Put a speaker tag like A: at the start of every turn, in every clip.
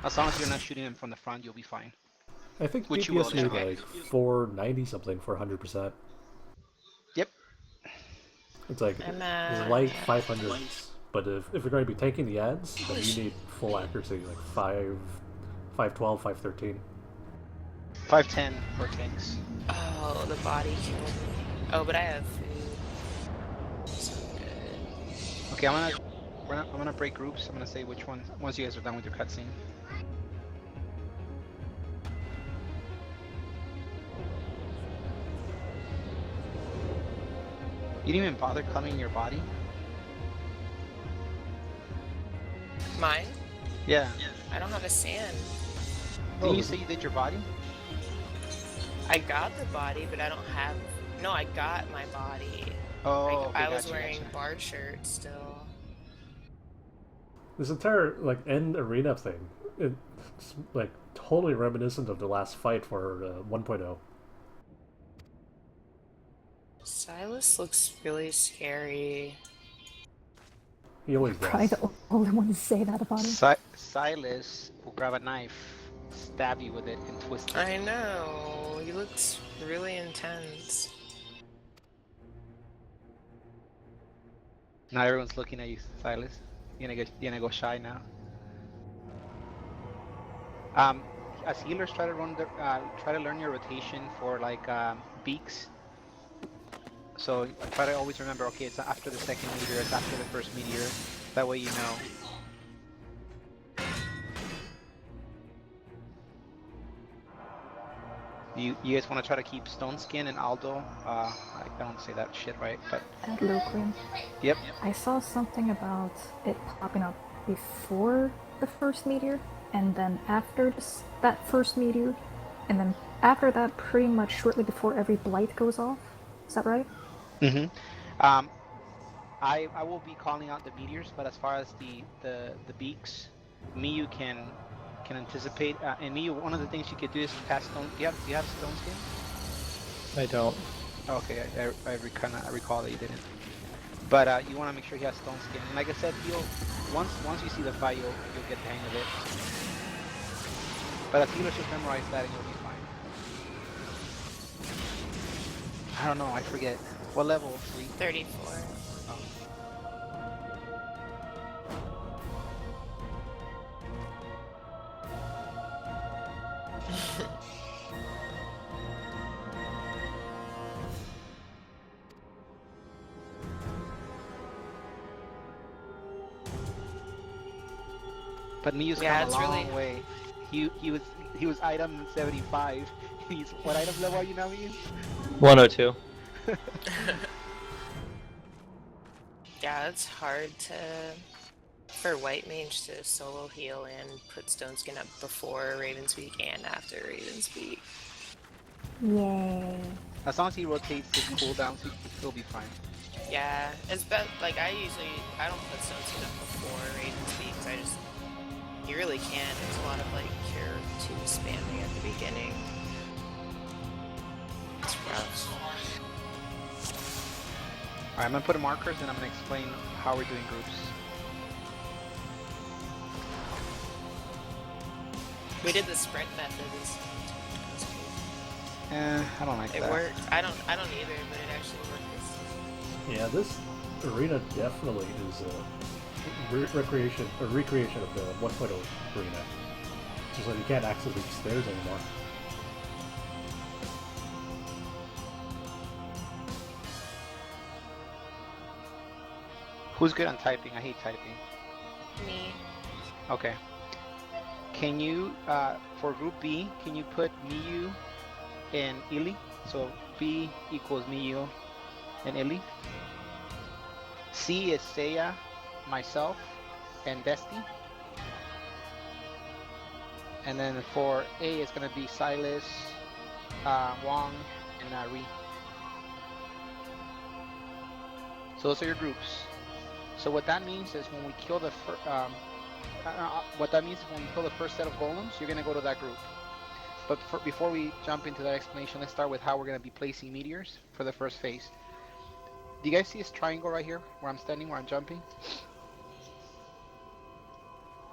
A: As long as you're not shooting them from the front, you'll be fine.
B: I think
A: Which you will
B: DPS
A: this
B: need
A: round.
B: like 490 something for 100%.
A: Yep.
B: It's like
C: I'm at
B: light 500s, but if you're going to be taking the ads, then you need full accuracy, like 512, 513.
A: 510 for tanks.
C: Oh, the body killed me. Oh, but I have food. So good.
A: Okay, I'm gonna break groups. I'm gonna say which one once you guys are done with your cutscene. You didn't even bother coloring your body?
C: Mine?
A: Yeah.
C: I don't have a sand.
A: Didn't you say you did your body?
C: I got the body, but I don't have. No, I got my body.
A: Oh,
C: Like,
A: okay,
C: I was
A: gotcha,
C: wearing
A: gotcha.
C: bar shirt still.
B: This entire like end arena thing, it's like totally reminiscent of the last fight for 1.0.
C: Silas looks really scary.
B: He always
D: Probably
B: does.
D: the only one to say that about him.
A: Silas will grab a knife, stab you with it, and twist it.
C: I know. He looks really intense.
A: Now everyone's looking at you, Silas. You're gonna go shy now. As healers, try to learn your rotation for like beaks. So try to always remember, okay, it's after the second meteor, it's after the first meteor. That way you know. You guys want to try to keep Stone Skin and Aldo? I don't say that shit right, but
D: At Locrian.
A: yep.
D: I saw something about it popping up before the first meteor, and then after that first meteor, and then after that, pretty much shortly before every blight goes off. Is that right?
A: Mm-hmm. I will be calling out the meteors, but as far as the beaks, Miyu can anticipate. And Miyu, one of the things you could do is cast stone. Do you have Stone Skin?
E: I don't.
A: Okay, I recall that you didn't. But you want to make sure he has Stone Skin. And like I said, once you see the fight, you'll get the hang of it. But as healers, just memorize that and you'll be fine. I don't know, I forget. What level? 3?
C: 34.
A: Oh. But Miyu's come a long way. He was item 75. What item level are you now, Miyu?
E: 102.
C: Yeah, it's hard for White Mage to solo heal and put Stone Skin up before Raven's Peak and after Raven's Peak.
D: Yay.
A: As long as he rotates his cooldowns, he'll be fine.
C: Yeah, it's best. Like I don't put Stone Skin up before Raven's Peak because you really can't. There's a lot of like cure 2 spamming at the beginning. It's rough.
A: Alright, I'm gonna put markers and I'm gonna explain how we're doing groups.
C: We did the sprint method.
A: I don't like that.
C: It worked. I don't either, but it actually worked.
B: Yeah, this arena definitely is a recreation of the 1.0 arena. Just like you can't access these stairs anymore.
A: Who's good on typing? I hate typing.
C: Me.
A: Okay. Can you, for group B, can you put Miyu and Illy? So B equals Miyu and Illy. C is Seiya, myself, and Desti. And then for A is going to be Silas, Wong, and Ri. So those are your groups. So what that means is when we kill the first set of golems, you're going to go to that group. But before we jump into that explanation, let's start with how we're going to be placing meteors for the first phase. Do you guys see this triangle right here where I'm standing, where I'm jumping?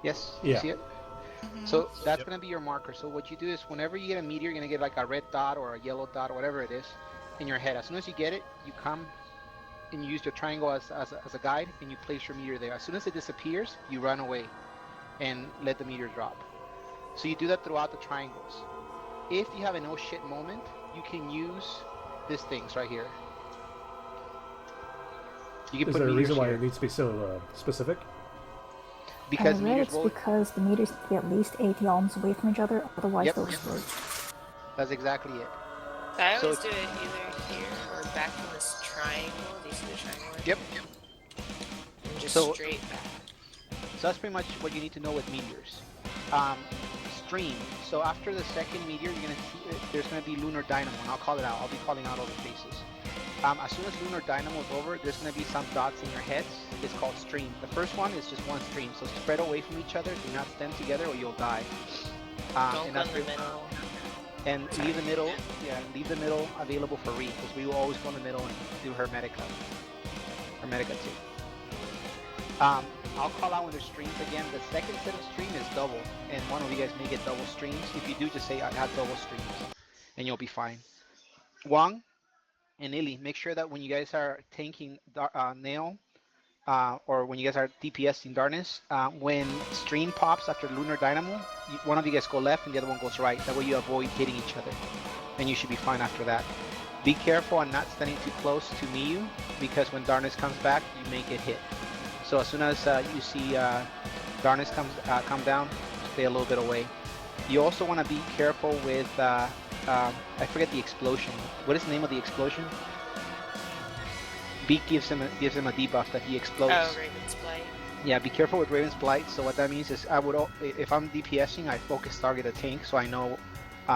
A: Yes?
B: Yeah.
A: You see it? So that's gonna be your marker. So what you do is whenever you get a meteor, you're gonna get like a red dot or a yellow dot or whatever it is in your head. As soon as you get it, you come and you use your triangle as a guide and you place your meteor there. As soon as it disappears, you run away and let the meteor drop. So you do that throughout the triangles. If you have an oh shit moment, you can use these things right here. You can
B: Is
A: put
B: there a
A: meteors
B: reason why
A: here.
B: it needs to be so specific?
A: Because
D: I read
A: meteors
D: it's
A: will.
D: because the meteors need to be at least 80 alms away from each other, otherwise
A: Yep,
D: they'll explode.
A: that's exactly it.
C: I
A: So
C: always do it either here or back in this triangle. Do you see the triangle? Right
A: yep.
C: here? And just
A: So
C: straight back.
A: So that's pretty much what you need to know with meteors. Um, Stream. So after the second meteor, you're gonna see there's gonna be lunar dynamo, and I'll call it out. I'll be calling out all the faces. As soon as lunar dynamo is over, there's gonna be some dots in your heads. It's called stream. The first one is just one stream, so spread away from each other. Do not stand together, or you'll die.
C: Don't
A: And
C: go
A: that's
C: in the middle.
A: and leave the middle. Yeah, leave the middle available for Reed, because we will always go in the middle and do Hermetica. Hermetica too. I'll call out when there's streams again. The second set of stream is double, and one of you guys may get double streams. If you do, just say I have double streams, and you'll be fine. Wang and Illy, make sure that when you guys are tanking Nail, or when you guys are DPSing Darkness, when stream pops after Lunar Dynamo, one of you guys go left and the other one goes right. That way you avoid hitting each other, and you should be fine after that. Be careful on not standing too close to Miyu, because when Darkness comes back, you may get hit. So as soon as you see Darkness come down, stay a little bit away. You also want to be careful with, I forget the explosion. What is the name of the explosion? Beak gives him a debuff that he explodes.
C: Oh, Raven's Blight.
A: Yeah, be careful with Raven's Blight. So what that means is if I'm DPSing, I focus target a tank, so I know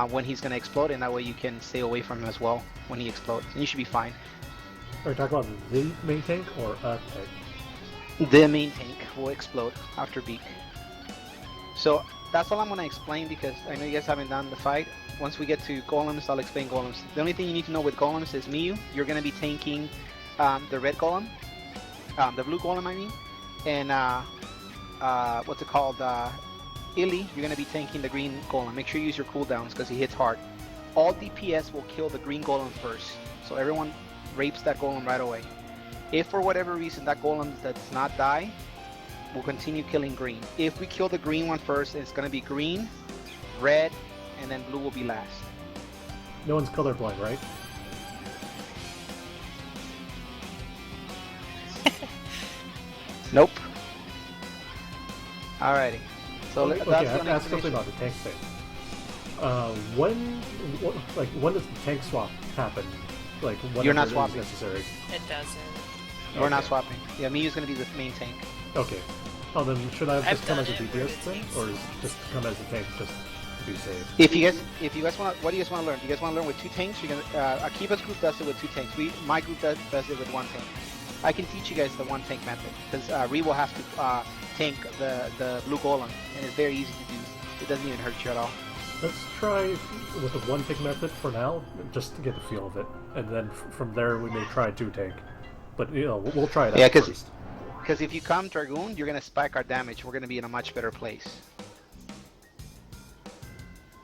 A: when he's going to explode, and that way you can stay away from him as well when he explodes. And you should be fine.
B: Are you talking about the main tank or a tank?
A: The main tank will explode after Beak. So that's all I'm going to explain, because I know you guys haven't done the fight. Once we get to golems, I'll explain golems. The only thing you need to know with golems is Miyu, you're going to be tanking the red golem, the blue golem I mean, and what's it called, Illy, you're going to be tanking the green golem. Make sure you use your cooldowns because he hits hard. All DPS will kill the green golem first, so everyone rapes that golem right away. If for whatever reason that golem does not die, we'll continue killing green. If we kill the green one first, it's going to be green, red, and then blue will be last.
B: No one's colorblind, right?
A: Nope. Alrighty. So
B: Okay,
A: that's
B: I
A: the
B: have
A: only
B: to ask something
A: information.
B: about the tank thing. When does the tank swap happen? Like,
A: You're not
B: whenever it is
A: swapping.
B: necessary.
C: It doesn't.
A: We're not
B: Okay.
A: swapping. Yeah, Miyu's going to be the main tank.
B: Okay. Oh, then should I
C: I've
B: just come
C: done
B: as a
C: it
B: DPS
C: where
B: thing,
C: it's
B: or is just come as a tank just to be safe?
A: If you guys want, what do you guys want to learn? Do you guys want to learn with two tanks? You're gonna. Akiba's group does it with two tanks. My group does it with one tank. I can teach you guys the one tank method, because Ree will have to tank the blue golem, and it's very easy to do. It doesn't even hurt you at all.
B: Let's try with the one tank method for now, just to get the feel of it, and then from there we may try two tank. But we'll try it
A: Yeah,
B: out
A: 'cause-
B: first.
A: Because if you come Dragoon, you're gonna spike our damage. We're gonna be in a much better place.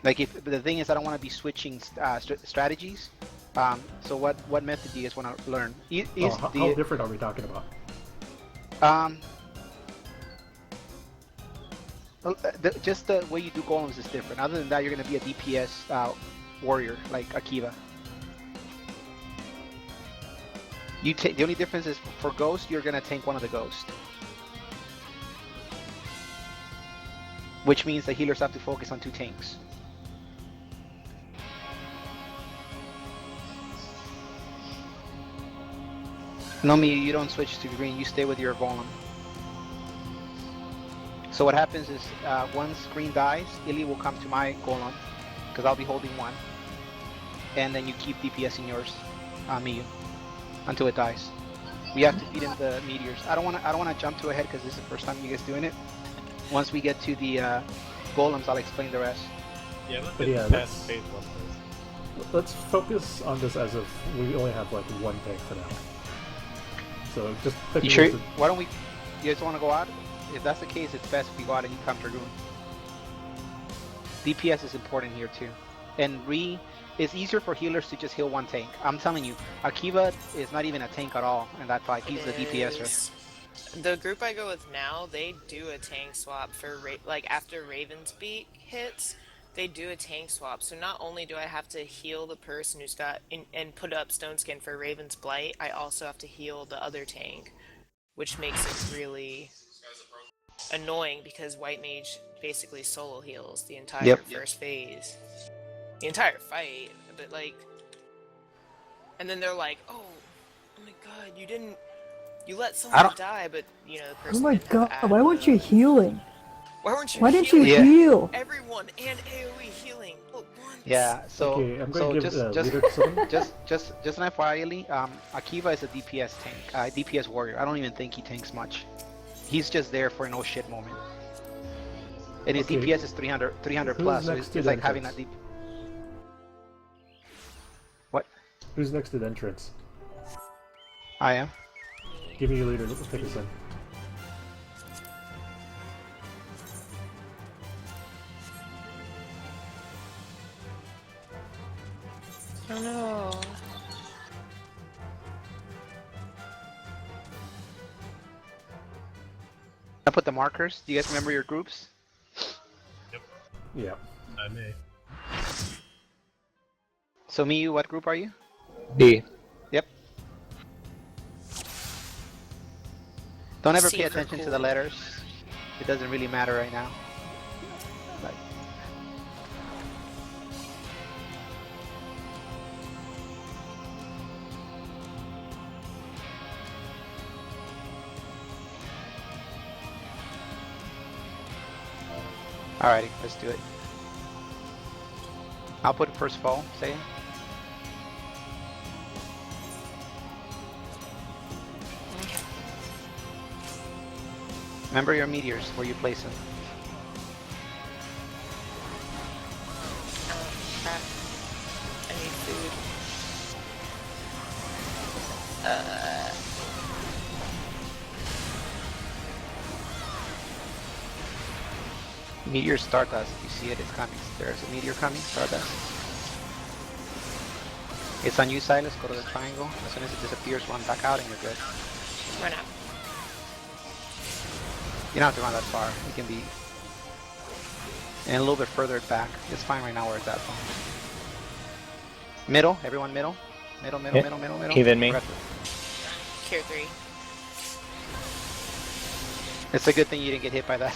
A: Like the thing is, I don't want to be switching strategies. So what method do you guys want to learn?
B: How different are we talking about?
A: Just the way you do golems is different. Other than that, you're gonna be a DPS warrior like Akiba. The only difference is for Ghost, you're gonna tank one of the Ghosts, which means the healers have to focus on two tanks. No, me, you don't switch to green. You stay with your golem. So what happens is, once green dies, Illy will come to my golem, because I'll be holding one, and then you keep DPSing yours, Miyu, until it dies. We have to feed in the meteors. I don't want to jump too ahead because this is the first time you guys doing it. Once we get to the golems, I'll explain the rest.
E: Yeah, let's
B: But
E: get
B: yeah,
E: past
B: let's-
E: phase one first.
B: Let's focus on this as if we only have like one tank for now. So just pick
A: You sure?
B: the-
A: Why don't we? You guys want to go out? If that's the case, it's best if we go out and you come Dragoon. DPS is important here too. And it's easier for healers to just heal one tank. I'm telling you, Akiva is not even a tank at all in that fight. He's the DPSer.
C: Is- The group I go with now, they do a tank swap for like after Raven's Beak hits, they do a tank swap. So not only do I have to heal the person who's got and put up Stone Skin for Raven's Blight, I also have to heal the other tank, which makes it really annoying because White Mage basically solo heals the entire first phase, the entire fight. But like, and then they're like, "Oh my God, you let someone die," but you know the
D: Oh
C: person.
D: my
C: didn't have
D: god, why weren't you healing?
C: Why weren't you?
D: Why didn't you
C: healing?
D: heal?
C: Everyone and AOE healing at once.
A: Yeah. So
B: Okay, I'm going to give
A: just
B: leader to someone.
A: just an FYI, Akiva is a DPS tank, DPS warrior. I don't even think he tanks much. He's just there for an oh shit moment. And his
B: Okay.
A: DPS is 300
B: Who's
A: plus, so
B: next
A: it's
B: to
A: like
B: the
A: having a
B: entrance?
A: deep. What?
B: Who's next to the entrance?
A: I am.
B: Give me your leader. Let's take us in.
C: Oh no.
A: I put the markers. Do you guys remember your groups?
B: Yeah.
E: I may.
A: So Miyu, what group are you?
E: B.
A: Yep. Don't ever
C: C
A: pay
C: for
A: attention to
C: cool.
A: the letters. It doesn't really matter right now. Like, alrighty, let's do it. I'll put first fall, say it. Remember your meteors, where you place them.
C: Crap. I need food.
A: Meteor Stardust, you see it, it's coming. There's a meteor coming, Stardust. It's on you, Silas, go to the triangle. As soon as it disappears, run back out and you're good.
C: Run out.
A: You don't have to run that far. You can be... And a little bit further back. It's fine right now where it's at. Middle, everyone middle. Middle.
E: Even me.
C: Cure 3.
A: It's a good thing you didn't get hit by that,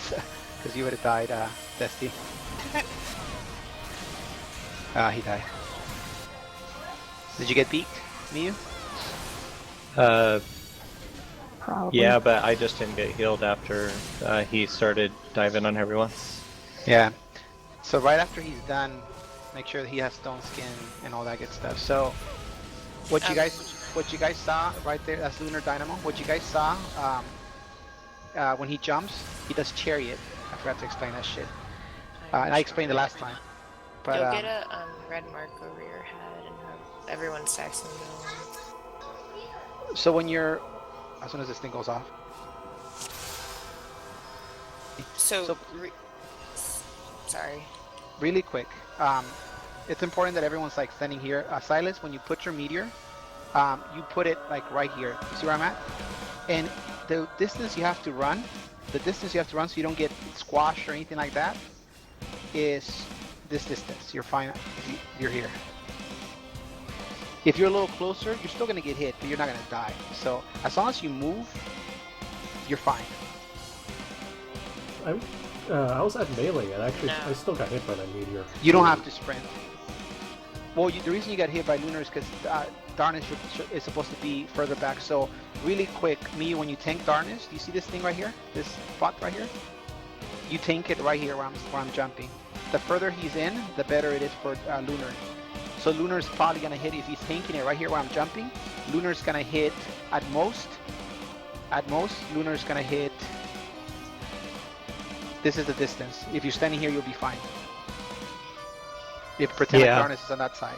A: because you would have died, Dusty. He died. Did you get beaked, Miyu?
D: Probably.
E: Yeah, but I just didn't get healed after he started diving on everyone.
A: Yeah. So right after he's done, make sure that he has stone skin and all that good stuff. So what you guys saw right there, that's Lunar Dynamo. What you guys saw when he jumps, he does chariot. I forgot to explain that shit. And I explained it last time. But
C: You'll get a red mark over your head and have everyone stacks in the middle.
A: so when you're, as soon as this thing goes off.
C: So sorry.
A: Really quick, it's important that everyone's like standing here. Silas, when you put your meteor, you put it like right here. See where I'm at? And the distance you have to run, so you don't get squashed or anything like that, is this distance. You're fine. You're here. If you're a little closer, you're still gonna get hit, but you're not gonna die. So as long as you move, you're fine.
B: I was at melee and actually
C: No.
B: I still got hit by that meteor.
A: You don't have to sprint. Well, the reason you got hit by Lunar is because Darkness is supposed to be further back. So really quick, when you tank Darkness, do you see this thing right here? This spot right here? You tank it right here where I'm jumping. The further he's in, the better it is for Lunar. So Lunar's probably gonna hit, if he's tanking it right here where I'm jumping, Lunar's gonna hit at most, Lunar's gonna hit, this is the distance. If you're standing here, you'll be fine. If pretend like
E: Yeah.
A: Darkness is on that side.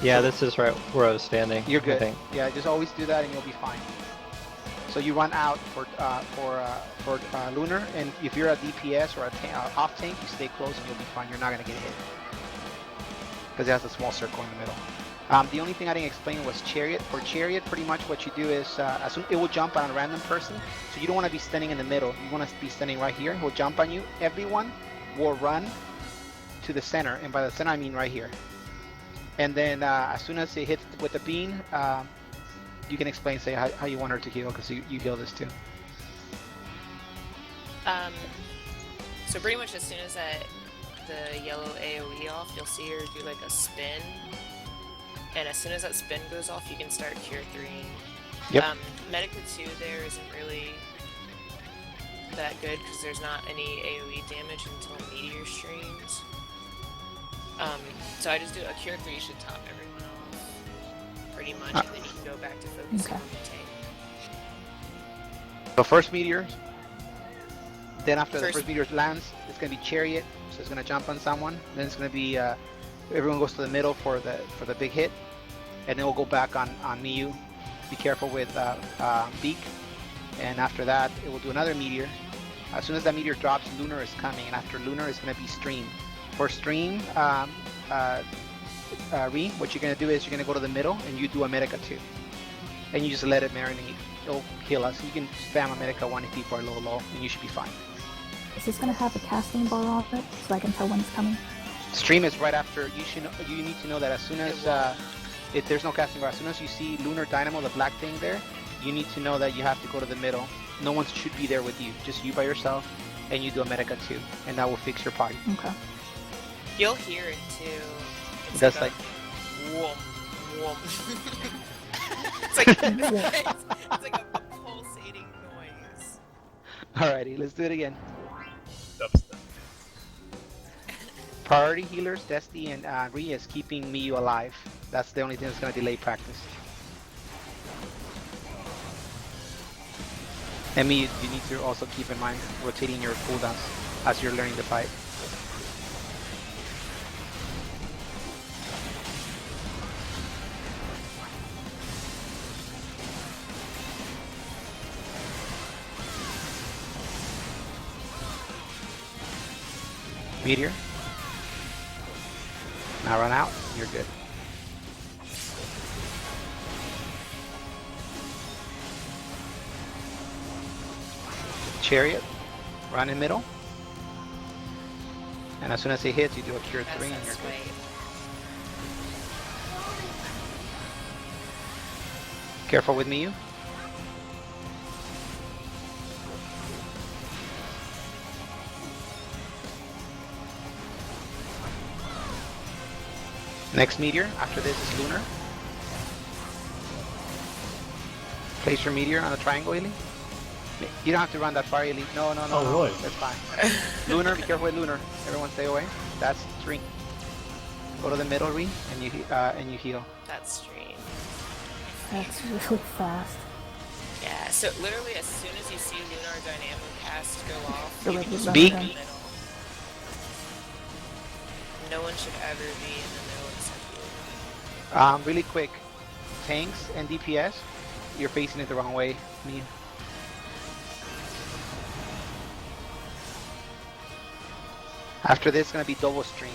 E: Yeah, this is right where I was standing.
A: You're
E: I
A: good.
E: think.
A: Yeah, just always do that and you'll be fine. So you run out for Lunar, and if you're a DPS or a off tank, you stay close and you'll be fine. You're not gonna get hit because it has a small circle in the middle. The only thing I didn't explain was Chariot. For Chariot, pretty much what you do is it will jump on a random person, so you don't want to be standing in the middle. You want to be standing right here. It will jump on you. Everyone will run to the center, and by the center I mean right here. And then as soon as it hits with the beam, you can explain, say how you want her to heal, because you heal this too.
C: So pretty much as soon as the yellow AoE off, you'll see her do like a spin. And as soon as that spin goes off, you can start Cure 3.
A: Yep.
C: Medica 2 there isn't really that good because there's not any AoE damage until Meteor streams. So I just do a Cure 3 should top everyone off, pretty much, and then you can go back to focusing on the tank.
A: So first meteor, then after the first meteor lands, it's gonna be Chariot, so it's gonna jump on someone. Then it's gonna be everyone goes to the middle for the big hit, and then we'll go back on Miyu. Be careful with Beak, and after that it will do another meteor. As soon as that meteor drops, Lunar is coming, and after Lunar is gonna be Stream. For Stream, Re, what you're gonna do is you're gonna go to the middle and you do a Medica 2, and you just let it marinate. It'll heal us. You can spam a Medica 1 if people are low, and you should be fine.
D: Is this gonna have a casting bar on it so I can tell when it's coming?
A: Stream is right after. You need to know that as soon as if there's no casting bar, as soon as you see Lunar Dynamo, the black thing there, you need to know that you have to go to the middle. No one should be there with you. Just you by yourself, and you do a Medica 2, and that will fix your party.
D: Okay.
C: You'll hear it too. It's
A: That's like
C: whoom, whoom. it's like a pulsating noise.
A: Alrighty, let's do it again.
E: Dubstep.
A: Priority healers, Desti and Rhea is keeping Miyu alive. That's the only thing that's going to delay practice. And Miyu, you need to also keep in mind rotating your cooldowns as you're learning the fight. Meteor. Now run out, you're good. Chariot, run in middle. And as soon as it hits, you do a Cure 3 and you're good. Careful with Miyu. Next meteor, after this is Lunar. Place your meteor on the triangle, Eli. You don't have to run that far, Eli. No.
B: Oh, really?
A: That's fine. Lunar, be careful with Lunar. Everyone stay away. That's 3. Go to the middle, Re, and you heal.
C: That's stream.
D: That's really fast.
C: Yeah, so literally as soon as you see Lunar Dynamo cast go off,
D: So
C: you
D: like
C: can just
D: run
A: Beak.
C: run in
D: again.
C: the middle. No one should ever be in the middle except you.
A: Really quick. Tanks and DPS, you're facing it the wrong way, me. After this, it's gonna be double stream.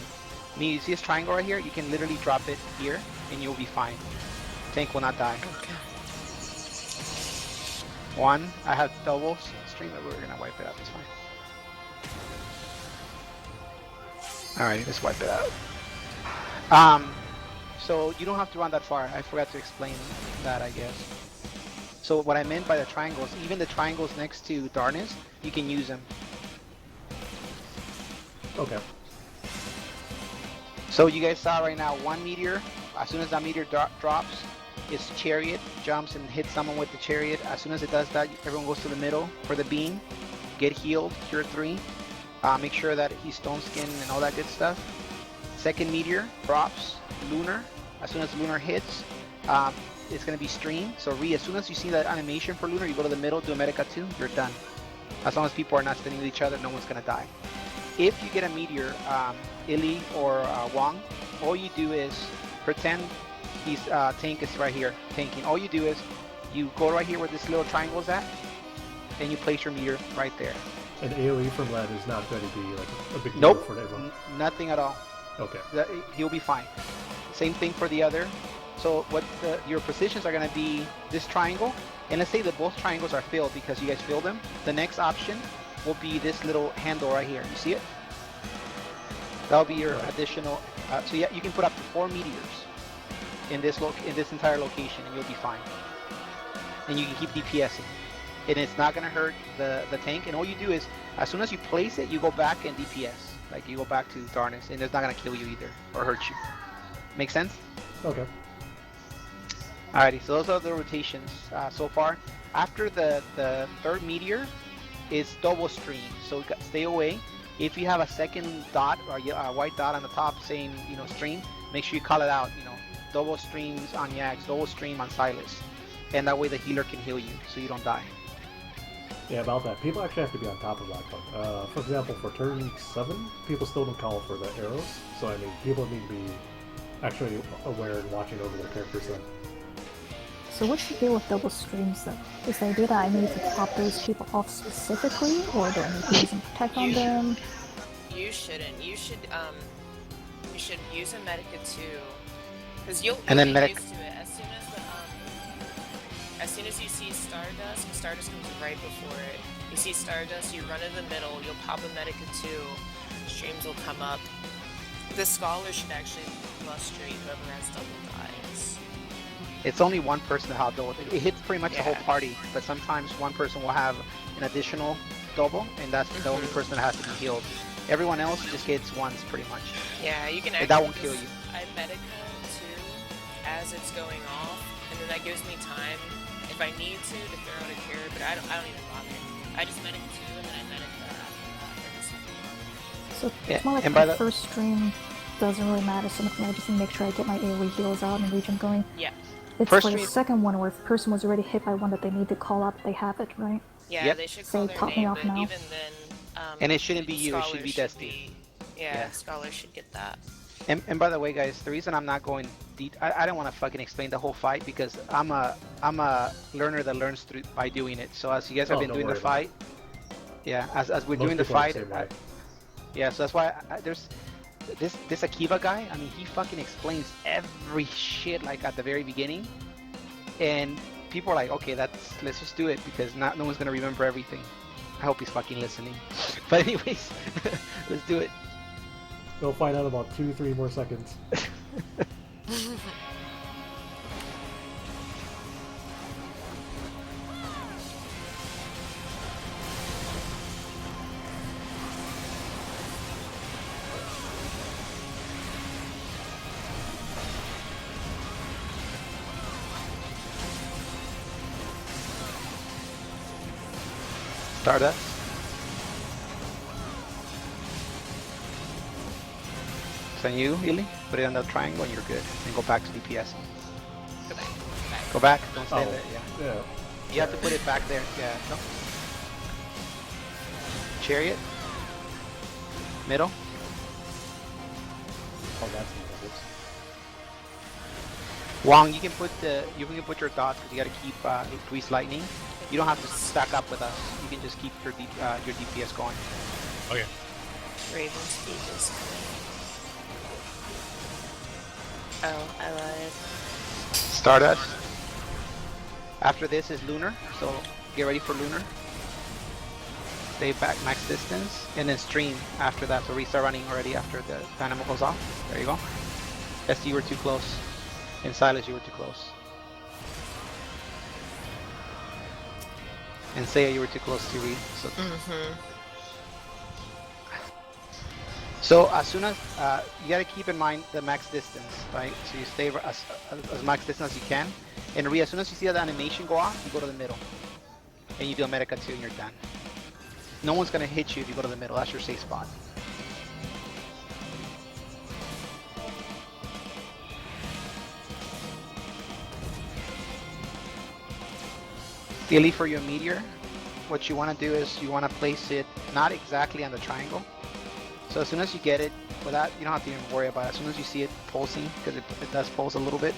A: Me, you see this triangle right here? You can literally drop it here, and you'll be fine. Tank will not die.
C: Okay.
A: 1, I have double stream, but we're gonna wipe it out. It's fine. Alright, let's wipe it out. So you don't have to run that far. I forgot to explain that, I guess. So what I meant by the triangles, even the triangles next to Darkness, you can use them.
B: Okay.
A: So you guys saw right now 1 meteor. As soon as that meteor drops, its Chariot jumps and hits someone with the Chariot. As soon as it does that, everyone goes to the middle for the beam. Get healed, Cure 3. Make sure that he's stone skin and all that good stuff. Second meteor drops, Lunar. As soon as Lunar hits, it's going to be Stream. So as soon as you see that animation for Lunar, you go to the middle, do a Medica 2, you're done. As long as people are not standing with each other, no one's going to die. If you get a meteor, Illy or Wong, all you do is pretend he's tank is right here tanking. All you do is You go right here where this little triangle is at, and you place your meter right there.
B: An AoE from Led is not going to be like a big deal
A: Nope,
B: for everyone.
A: nothing at all.
B: Okay.
A: He'll be fine. Same thing for the other. So what your positions are going to be this triangle, and let's say that both triangles are filled because you guys filled them. The next option will be this little handle right here. You see it? That'll be your additional. So yeah, you can put up to 4 meteors in this entire location, and you'll be fine. And you can keep DPSing, and it's not going to hurt the tank. And all you do is, as soon as you place it, you go back and DPS. Like you go back to Darkness, and it's not going to kill you either or hurt you. Make sense?
B: Okay.
A: Alrighty, so those are the rotations so far. After the third meteor is double stream, so stay away. If you have a second dot or a white dot on the top saying, you know, stream, make sure you call it out, you know, double streams on Yags, double stream on Silas. And that way the healer can heal you so you don't die.
B: Yeah, about that. People actually have to be on top of that. For example, for turn 7, people still don't call for the arrows. So, I mean, people need to be actually aware and watching over their characters then.
D: So what's the deal with double streams though? Is the idea that I need to top those people off specifically, or do I need to use and protect on them?
C: You shouldn't. You should use a Medica too, because you'll
A: And then
C: get
A: medic-
C: used to it as soon as you see Stardust. Stardust comes right before it. You see Stardust, you run in the middle. You'll pop a Medica too. Streams will come up. The Scholar should actually frustrate whoever has double dies.
A: It's only one person to have double. It hits pretty much the whole
C: Yeah.
A: party, but sometimes one person will have an additional double, and that's the only person that has to be healed. Everyone else just gets once, pretty much.
C: Yeah, you can
A: But
C: actually.
A: that won't kill you.
C: I Medica too as it's going off, and then that gives me time if I need to throw out a cure. But I don't even bother. I just Medica too, and then I Medica after that.
D: So
A: Yeah,
D: it's more like
A: and by
D: the
A: the-
D: first stream doesn't really matter so much. I just need to make sure I get my AoE heals out and region going.
C: Yeah.
D: It's
A: First
D: for the
A: stream-
D: second one where if a person was already hit by one that they need to call up, they have it, right?
C: Yeah,
A: Yep.
C: they should
D: So
C: call their
D: pop me
C: name,
D: off
C: but
D: now.
C: even then,
A: And it shouldn't be you, it should
C: Scholar
A: be Dusty.
C: Yeah,
A: Yeah.
C: Scholar should get that.
A: And by the way, guys, the reason I'm not going deep, I don't want to fucking explain the whole fight because I'm a learner that learns through by doing it. So as you guys have been
B: don't
A: doing the
B: worry about
A: fight, yeah, as we're
B: Most
A: doing the
B: people are the
A: fight,
B: same way.
A: yeah. So that's why there's this Akiva guy. I mean, he fucking explains every shit like at the very beginning, and people are like, okay, let's just do it because no one's gonna remember everything. I hope he's fucking listening. But anyways, let's do it.
B: They'll find out about 2-3 more seconds.
A: Stardust. Send you, Illy. Put it on the triangle and you're good. And go back to DPS.
C: Go back.
A: Go back. Don't stay
B: Oh,
A: there. Yeah.
B: yeah.
A: You have to put it back there. Yeah. No. Chariot. Middle.
B: Oh, that's what it is.
A: Wong, you can put your dots because you got to keep Grease Lightning. You don't have to stack up with us. You can just keep your DPS going.
F: Okay.
C: Raven's Peak is coming. Oh, I lied.
A: Stardust. After this is Lunar, so get ready for Lunar. Stay back max distance, and then stream after that. So restart running already after the dynamo goes off. There you go. SD, you were too close. And Silas, you were too close. And Seiya, you were too close to read. So, so as soon as you gotta keep in mind the max distance, right? So you stay as max distance as you can. And as soon as you see that animation go off, you go to the middle, and you do a Medica 2 and you're done. No one's gonna hit you if you go to the middle. That's your safe spot. Illy, for your meteor, what you want to do is you want to place it not exactly on the triangle. So as soon as you get it, without you don't have to even worry about it. As soon as you see it pulsing, because it does pulse a little bit,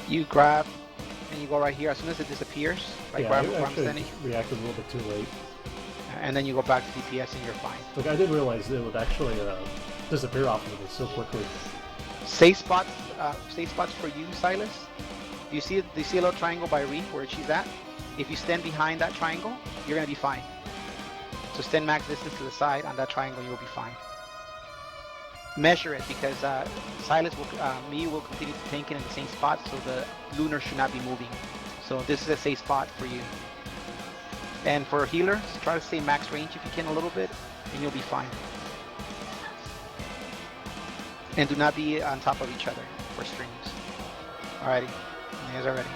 A: you grab and you go right here. As soon as it disappears, like
B: Yeah,
A: where
B: I
A: I'm
B: actually
A: standing,
B: reacted a little bit too late.
A: and then you go back to DPS and you're fine.
B: Like, I didn't realize it would actually disappear off of me so quickly.
A: Safe spots for you, Silas. Do you see a little triangle by Reef where she's at? If you stand behind that triangle, you're gonna be fine. So stand max distance to the side on that triangle, you'll be fine. Measure it because Silas will, me will continue to tank it in the same spot, so the Lunar should not be moving. So this is a safe spot for you. And for healers, try to stay max range if you can a little bit, and you'll be fine. And do not be on top of each other for streams. Alrighty, you guys are ready.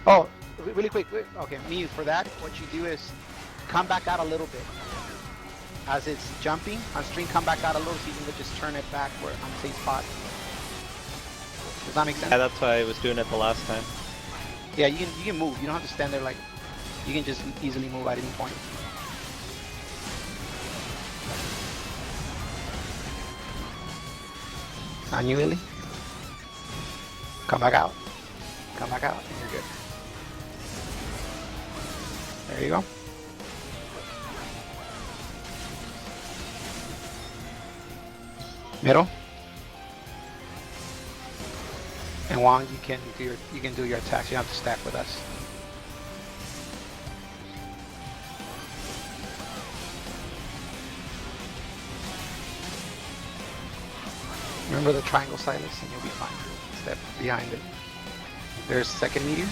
A: Oh, really quick. Okay, Miyu, for that, what you do is come back out a little bit. As it's jumping on stream, come back out a little so you can just turn it back where on the same spot. Does that make sense?
E: Yeah, that's why I was doing it the last time.
A: Yeah, you can move. You don't have to stand there like. You can just easily move at any point. On you, Lily. Come back out. Come back out, and you're good. There you go. Middle. And Wong, you can do your attacks. You don't have to stack with us. Remember the triangle, Silas, and you'll be fine. Step behind it. There's second meteor.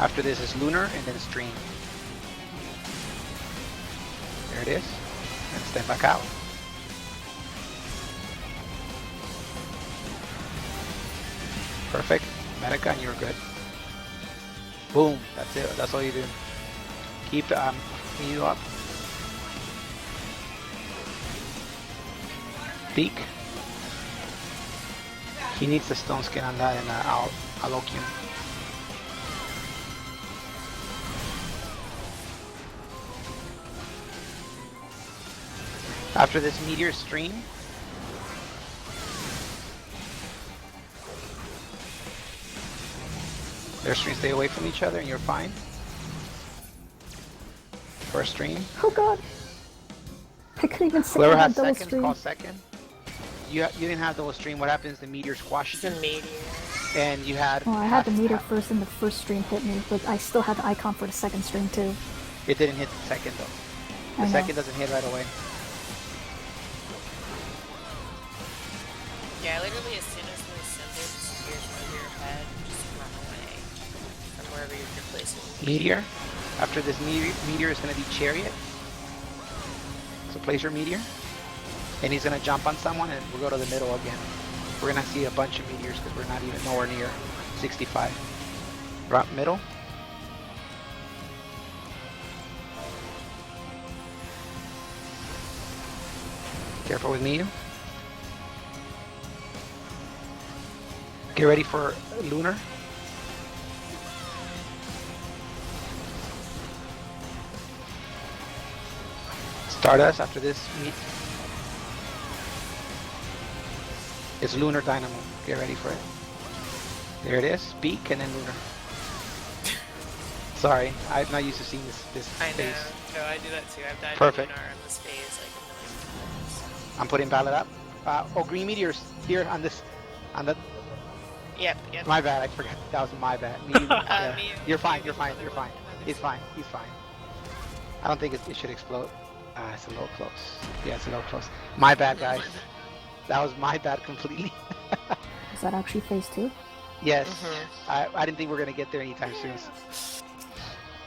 A: After this is lunar and then stream. There it is. And step back out. Perfect. Medica and you're good. Boom. That's it. That's all you do. Keep you up. Peek. He needs the stone skin on that, and I'll lock him. After this meteor stream, their streams stay away from each other, and you're fine. First stream.
D: Oh god! I couldn't even say
A: Whoever
D: that
A: has
D: double
A: second,
D: stream.
A: call second. You didn't have double stream. What happens? The meteor squashes
C: The
A: it,
C: meteor.
A: and you had.
D: Well, I had the meter first and the first stream hit me, but I still had the icon for the second stream too.
A: It didn't hit the second though.
D: I
A: The
D: know.
A: second doesn't hit right away.
C: Yeah, literally as soon as the symbol disappears over your head, just run away from wherever you're placing the
A: Meteor. After this meteor is going to be chariot. So place your meteor. And he's going to jump on someone and we'll go to the middle again. We're going to see a bunch of meteors because we're not even nowhere near 65. Drop middle. Careful with me. Get ready for lunar. Stardust after this meet. It's lunar dynamo. Get ready for it. There it is. Beak and then lunar. Sorry, I'm not used to seeing this
C: I know.
A: phase.
C: No, I do that too. I've died
A: Perfect.
C: in Lunar in this phase like a million times.
A: I'm putting ballot up. Oh, green meteors here on this, on the.
C: Yep, yep.
A: My bad. I forgot. That was my bad. Me, yeah.
C: Me,
A: You're fine.
C: me,
A: You're fine.
C: another
A: You're
C: one,
A: fine.
C: another
A: He's fine. He's fine. I don't think it should explode. It's a little close. Yeah, it's a little close. My bad, guys. That was my bad completely.
D: Is that actually phase 2?
A: Yes.
C: Mhm.
A: I didn't think we were gonna get there anytime soon.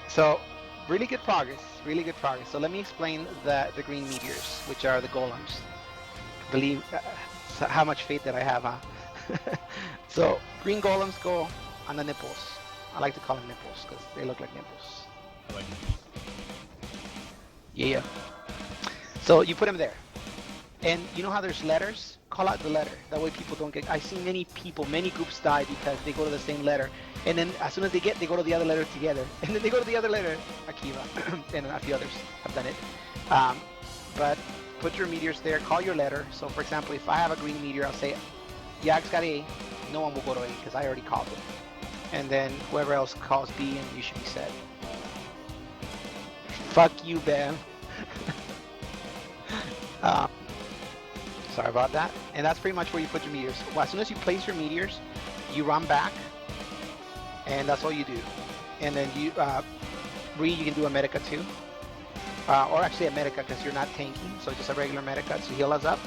A: So, really good progress. Really good progress. So let me explain the green meteors, which are the golems. Believe how much faith that I have, huh? So green golems go on the nipples. I like to call them nipples because they look like nipples.
B: I like
A: Yeah. So you put them there, and you know how there's letters? Call out the letter. That way people don't get. I see many people, many groups die because they go to the same letter, and then as soon as they go to the other letter together, and then they go to the other letter. Akiva and a few others have done it. But put your meteors there, call your letter. So for example, if I have a green meteor, I'll say, Yag's got A, no one will go to A because I already called it. And then whoever else calls B and you should be set. Fuck you, Bam. Sorry about that. And that's pretty much where you put your meteors. Well, as soon as you place your meteors, you run back, and that's all you do. And then you, you can do a Medica too. Or actually a Medica because you're not tanking, so just a regular Medica to heal us up.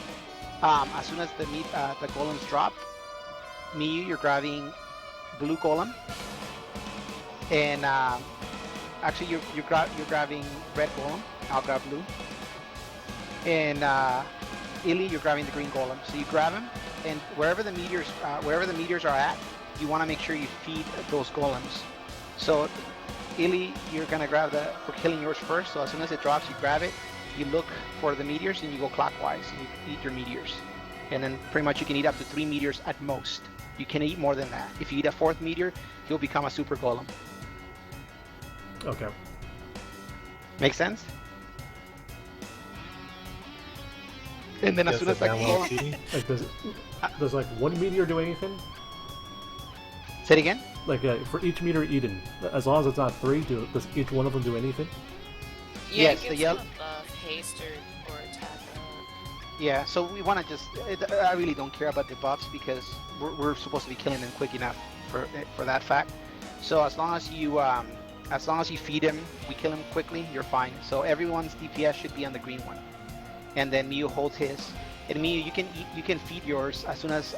A: As soon as the golems drop, Miyu, you're grabbing blue golem, and actually you're grabbing red golem. I'll grab blue, and Illy, you're grabbing the green golem. So you grab them, and wherever the meteors are at, you want to make sure you feed those golems. So Illy, you're gonna grab for killing yours first. So as soon as it drops, you grab it, you look for the meteors, and you go clockwise, and you eat your meteors. And then pretty much you can eat up to 3 meteors at most. You can eat more than that. If you eat a 4th meteor, he'll become a super golem.
B: Okay.
A: Make sense? And then as soon as that golem...
B: Like, does like one meteor do anything?
A: Say it again?
B: Like for each meteor eaten, as long as it's not 3, does each one of them do anything?
C: Yeah,
A: yes,
C: it
A: the
C: gives
A: yellow.
C: them a buff, haste, or attack.
A: Yeah, so we want to just. I really don't care about the buffs because we're supposed to be killing them quick enough for that fact. So as long as you feed him, we kill him quickly. You're fine. So everyone's DPS should be on the green one, and then Miyu holds his. And Miyu, you can feed yours as soon as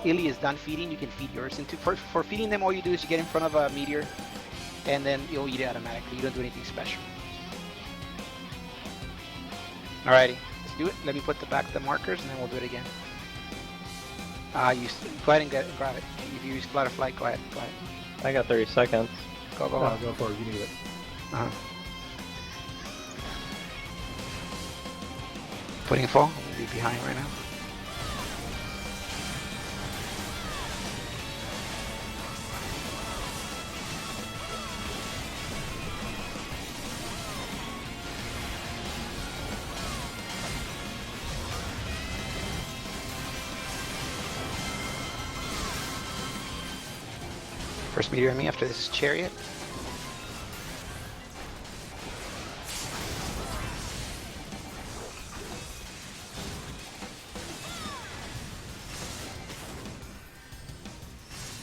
A: Illy is done feeding. You can feed yours. And for feeding them, all you do is you get in front of a meteor, and then you'll eat it automatically. You don't do anything special. Alrighty, let's do it. Let me put the markers, and then we'll do it again. Go ahead and grab it. If you use Splatter Flight, go ahead.
E: I got 30 seconds.
A: Go.
B: Go for it. You need it.
A: Putting full. I'm gonna be behind right now. First meteor on me after this chariot.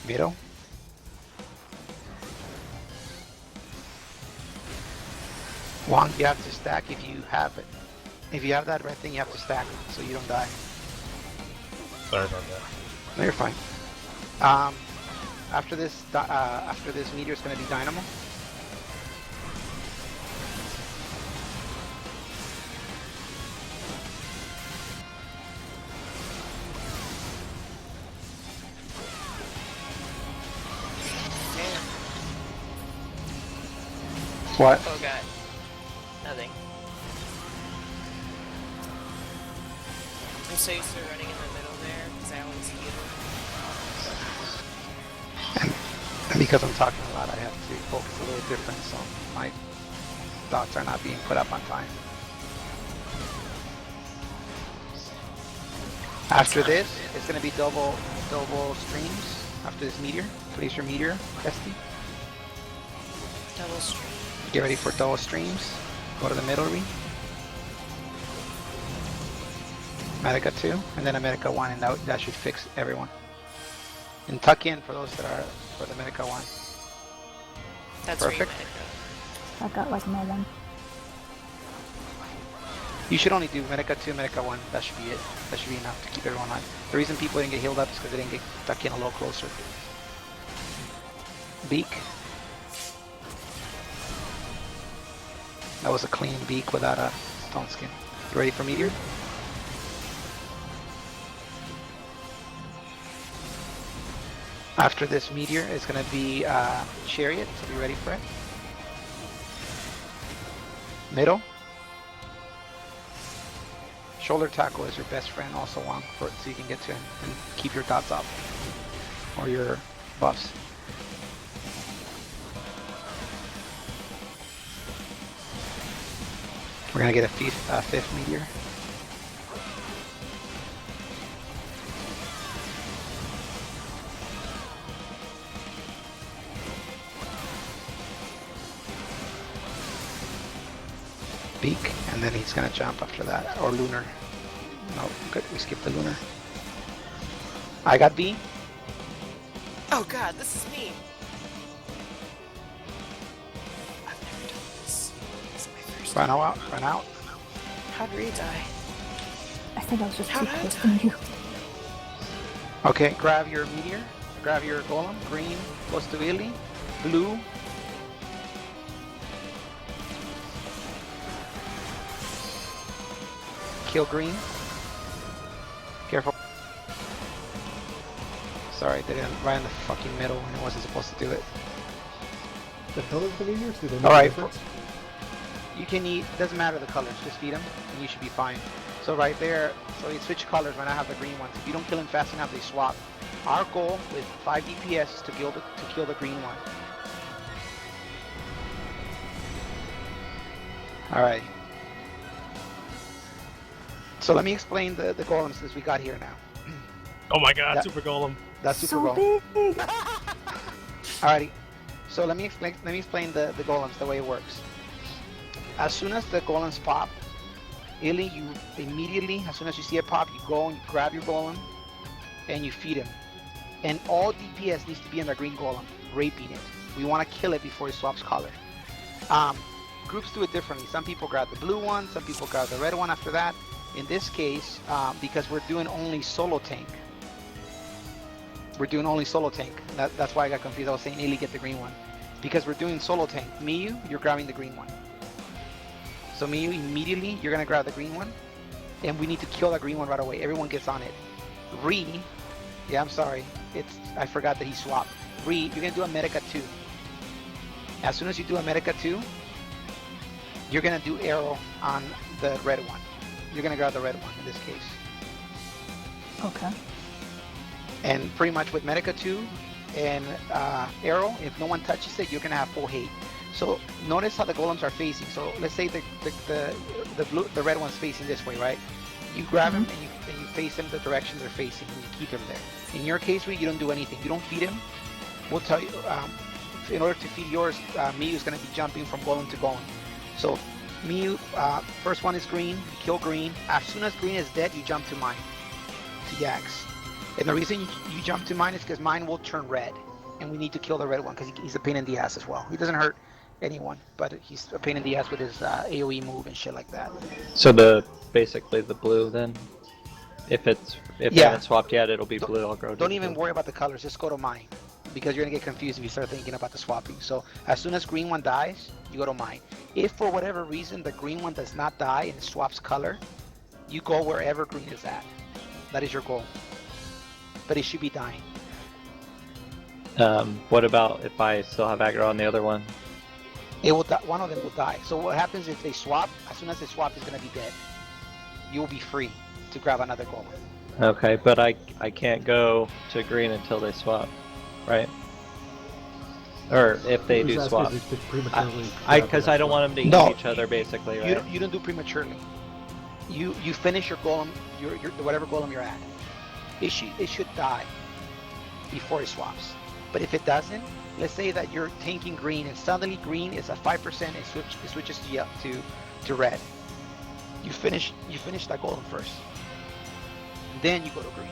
A: Middle. Wong, you have to stack if you have it. If you have that red thing, you have to stack so you don't die.
F: Sorry about that.
A: No, you're fine. After this meteor is going to be Dynamo. What?
C: Oh god. Nothing. I'm so used to running in the middle there because I always heal.
A: And because I'm talking a lot, I have to focus a little different, so my thoughts are not being put up on time. After this, it's going to be double streams. After this meteor, place your meteor, Esty.
C: Double stream.
A: Get ready for double streams. Go to the middle ring. Medica 2, and then a Medica 1, and that should fix everyone. And tuck in for those that are for the Medica 1.
C: That's
A: Perfect.
D: I got like no one.
A: You should only do Medica 2, Medica 1. That should be it. That should be enough to keep everyone alive. The reason people didn't get healed up is because they didn't get tuck in a little closer. Beak. That was a clean beak without a stone skin. You ready for meteor? After this meteor, it's going to be chariot, so be ready for it. Middle. Shoulder tackle is your best friend also, Wong, so you can get to him and keep your dots up. Or your buffs. We're gonna get a fifth meteor. Beak, and then he's gonna jump after that, or lunar. No, good, we skipped the lunar. I got B.
C: Oh god, this is me. I've never done this. This is my first
A: Run
C: time.
A: out, run out.
C: How'd Ree die?
D: I think I was just
C: How
D: too
C: did I
D: close
C: die?
D: to you.
A: Okay, grab your meteor, grab your golem. Green goes to Illy. Blue. Kill green. Careful. Sorry, they didn't right in the fucking middle and it wasn't supposed to do it.
B: The colors of the meteors, do they make
A: Alright,
B: a difference?
A: You can eat, doesn't matter the colors, just feed them and you should be fine. So right there, so you switch colors when I have the green ones. If you don't kill them fast enough, they swap. Our goal with 5 DPS is to kill the green one. Alright. So let me explain the golems that we got here now.
F: Oh my god,
A: That-
F: Super Golem.
A: That's super
D: So
A: golem.
D: big!
A: Alrighty. So let me explain the golems, the way it works. As soon as the golems pop, Illy, you immediately, as soon as you see it pop, you go and you grab your golem and you feed him. And all DPS needs to be in the green golem, raping it. We want to kill it before it swaps color. Groups do it differently. Some people grab the blue one, some people grab the red one after that. In this case, because we're doing only solo tank. We're doing only solo tank. That's why I got confused. I was saying Illy get the green one. Because we're doing solo tank. Miyu, you're grabbing the green one. So Miyu, immediately, you're going to grab the green one. And we need to kill that green one right away. Everyone gets on it. Ree, yeah, I'm sorry. I forgot that he swapped. Ree, you're going to do a Medica 2. As soon as you do a Medica 2, you're going to do arrow on the red one. You're going to grab the red one in this case.
D: Okay.
A: And pretty much with Medica 2 and arrow, if no one touches it, you're going to have full hate. So notice how the golems are facing. So let's say the red one's facing this way, right? You grab him and you face him the direction they're facing and you keep him there. In your case, Ree, you don't do anything. You don't feed him. We'll tell you, in order to feed yours, Miyu is going to be jumping from golem to golem. So Miyu, first one is green, you kill green. As soon as green is dead, you jump to mine, to Yax. And the reason you jump to mine is because mine will turn red. And we need to kill the red one because he's a pain in the ass as well. He doesn't hurt anyone, but he's a pain in the ass with his AoE move and shit like that.
E: So basically the blue then? If they haven't swapped yet, it'll be blue. I'll grow.
A: Don't even worry about the colors. Just go to mine, because you're gonna get confused if you start thinking about the swapping. So as soon as green one dies, you go to mine. If for whatever reason the green one does not die and it swaps color, you go wherever green is at. That is your goal. But it should be dying.
E: What about if I still have aggro on the other one?
A: It will. One of them will die. So what happens if they swap? As soon as they swap, it's gonna be dead. You will be free to grab another golem.
E: Okay, but I can't go to green until they swap, right? Or if they do swap. Because I don't want them to eat each other, basically, right?
A: You don't do prematurely. You finish your golem, your whatever golem you're at. It should die before it swaps. But if it doesn't, let's say that you're tanking green and suddenly green is at 5% and it switches to red. You finish that golem first. Then you go to green.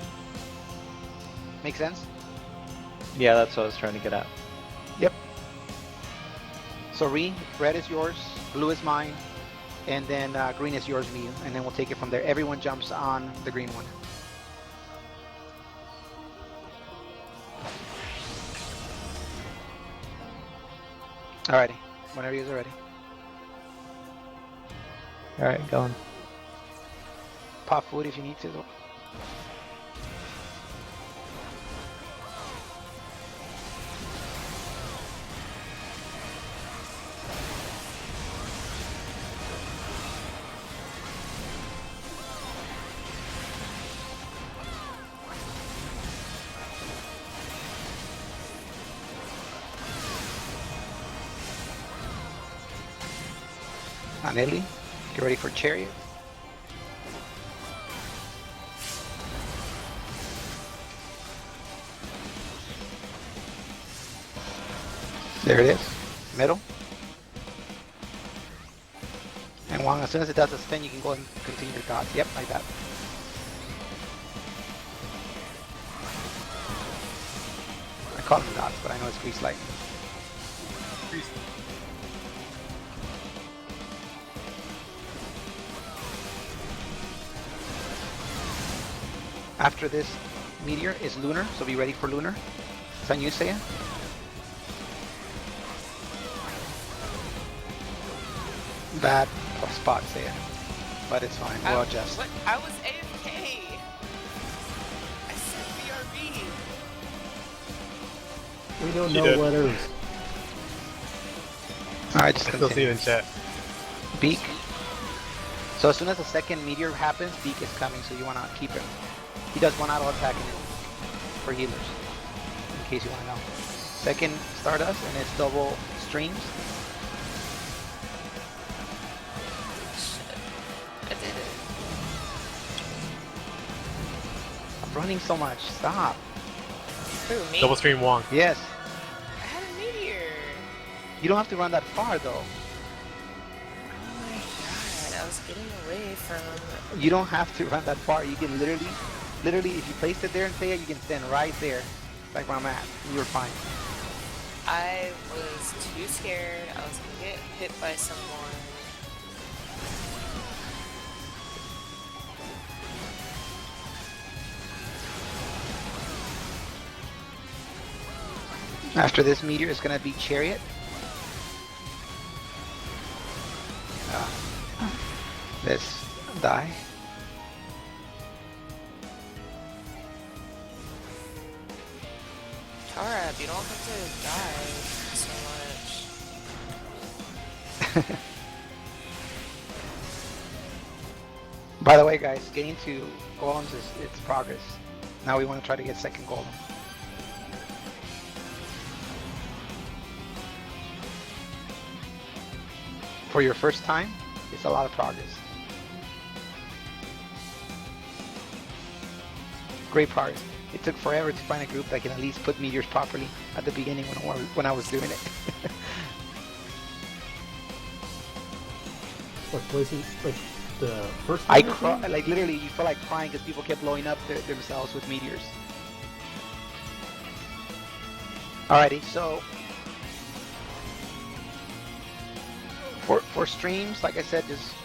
A: Make sense?
E: Yeah, that's what I was trying to get at.
A: Yep. So red is yours, blue is mine, and then green is yours, Miyu, and then we'll take it from there. Everyone jumps on the green one. Alrighty, whenever you guys are ready.
E: Alright, going.
A: Pop food if you need to. Anelli, Get ready for Chariot. There it is. Middle. And Wang, as soon as it does a spin, you can go and continue your dots. Yep, like that. I call them dots, but I know it's grease lightning. After this meteor is lunar, so be ready for lunar. Is that you, Seiya? Bad spot, Seiya. But it's fine, we'll adjust.
C: What? I was AFK! I said BRB!
B: We don't know letters.
A: Alright, just
F: I still see
A: continue.
F: it in chat.
A: Beak. So as soon as the second meteor happens, Beak is coming, so you want to keep him. He does one auto attack for healers, in case you want to know. Second Stardust, and it's double streams.
C: I did it.
A: I'm running so much. Stop.
C: Who, me?
F: Double stream Wong.
A: Yes.
C: I had a meteor!
A: You don't have to run that far, though.
C: Oh my god, I was getting away from...
A: You don't have to run that far. You can literally, if you placed it there and say it, you can stand right there, like where I'm at, and you're fine.
C: I was too scared. I was gonna get hit by someone.
A: After this meteor, it's gonna be Chariot. This die.
C: Tara, you don't have to die so much.
A: By the way, guys, getting to golems it's progress. Now we want to try to get second golem. For your first time, it's a lot of progress. Great progress. It took forever to find a group that can at least put meteors properly at the beginning when I was doing it.
B: Like placing, like the first.
A: I cry, like literally, you feel like crying because people kept blowing up themselves with meteors. Alrighty, so for streams, like I said, just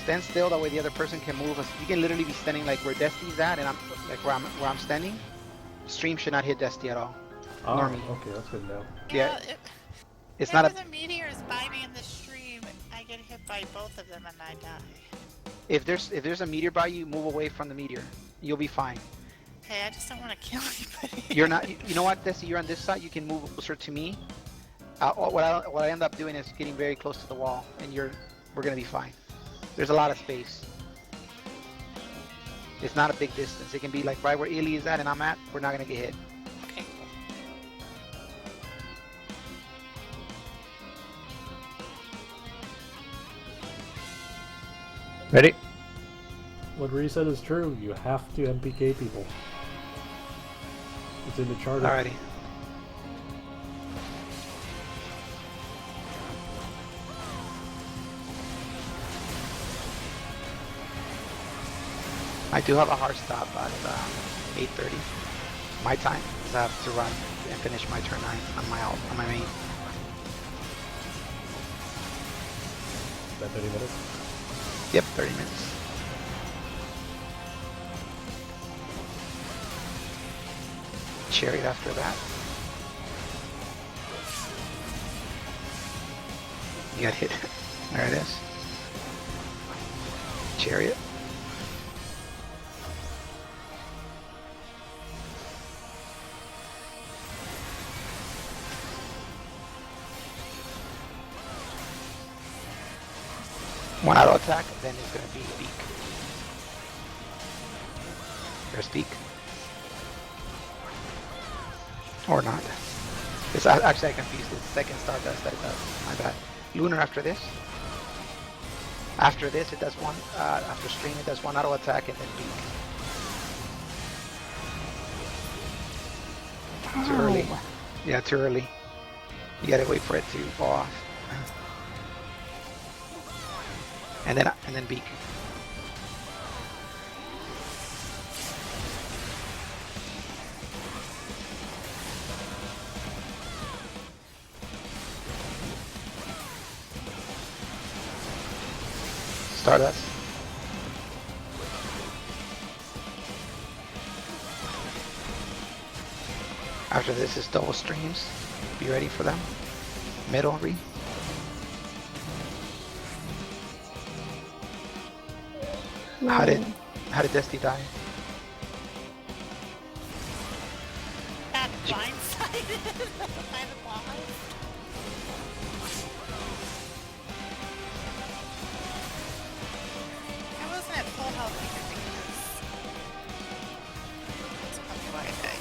A: stand still. That way the other person can move. You can literally be standing like where Destiny's at, and I'm like where I'm standing. Stream should not hit Destiny at all.
B: Oh,
A: Normie.
B: okay, that's good to know.
A: Yeah, it's
G: if
A: not a.
G: the meteors by me in the stream, I get hit by both of them and I die.
A: If there's a meteor by you, move away from the meteor. You'll be fine.
G: Hey, I just don't want to kill anybody.
A: You're not. You know what, Desi? You're on this side. You can move closer to me. What I end up doing is getting very close to the wall, and we're gonna be fine. There's a lot of space. It's not a big distance. It can be like right where Illy is at and I'm at. We're not gonna get hit.
G: Okay, cool.
E: Ready?
B: What Ree said is true. You have to MPK people. It's in the charter.
A: Alrighty. I do have a hard stop at 8:30 my time, because I have to run and finish my turn 9 on my main.
B: Is that 30 minutes?
A: Yep, 30 minutes. Chariot after that. You got hit. There it is. Chariot. One auto attack, then it's going to be Beak. There's Beak. Or not. It's actually I confused it. Second Stardust, my bad. Lunar after this. After this, it does one. After stream, it does one auto attack and then beak. Too early. Yeah, too early. You gotta wait for it to go off. And then beak. Stardust. After this is double streams. Be ready for them. Middle re. How did Dusty die?
G: Got blindsided by the boss. I wasn't at full health either because it's probably why I died.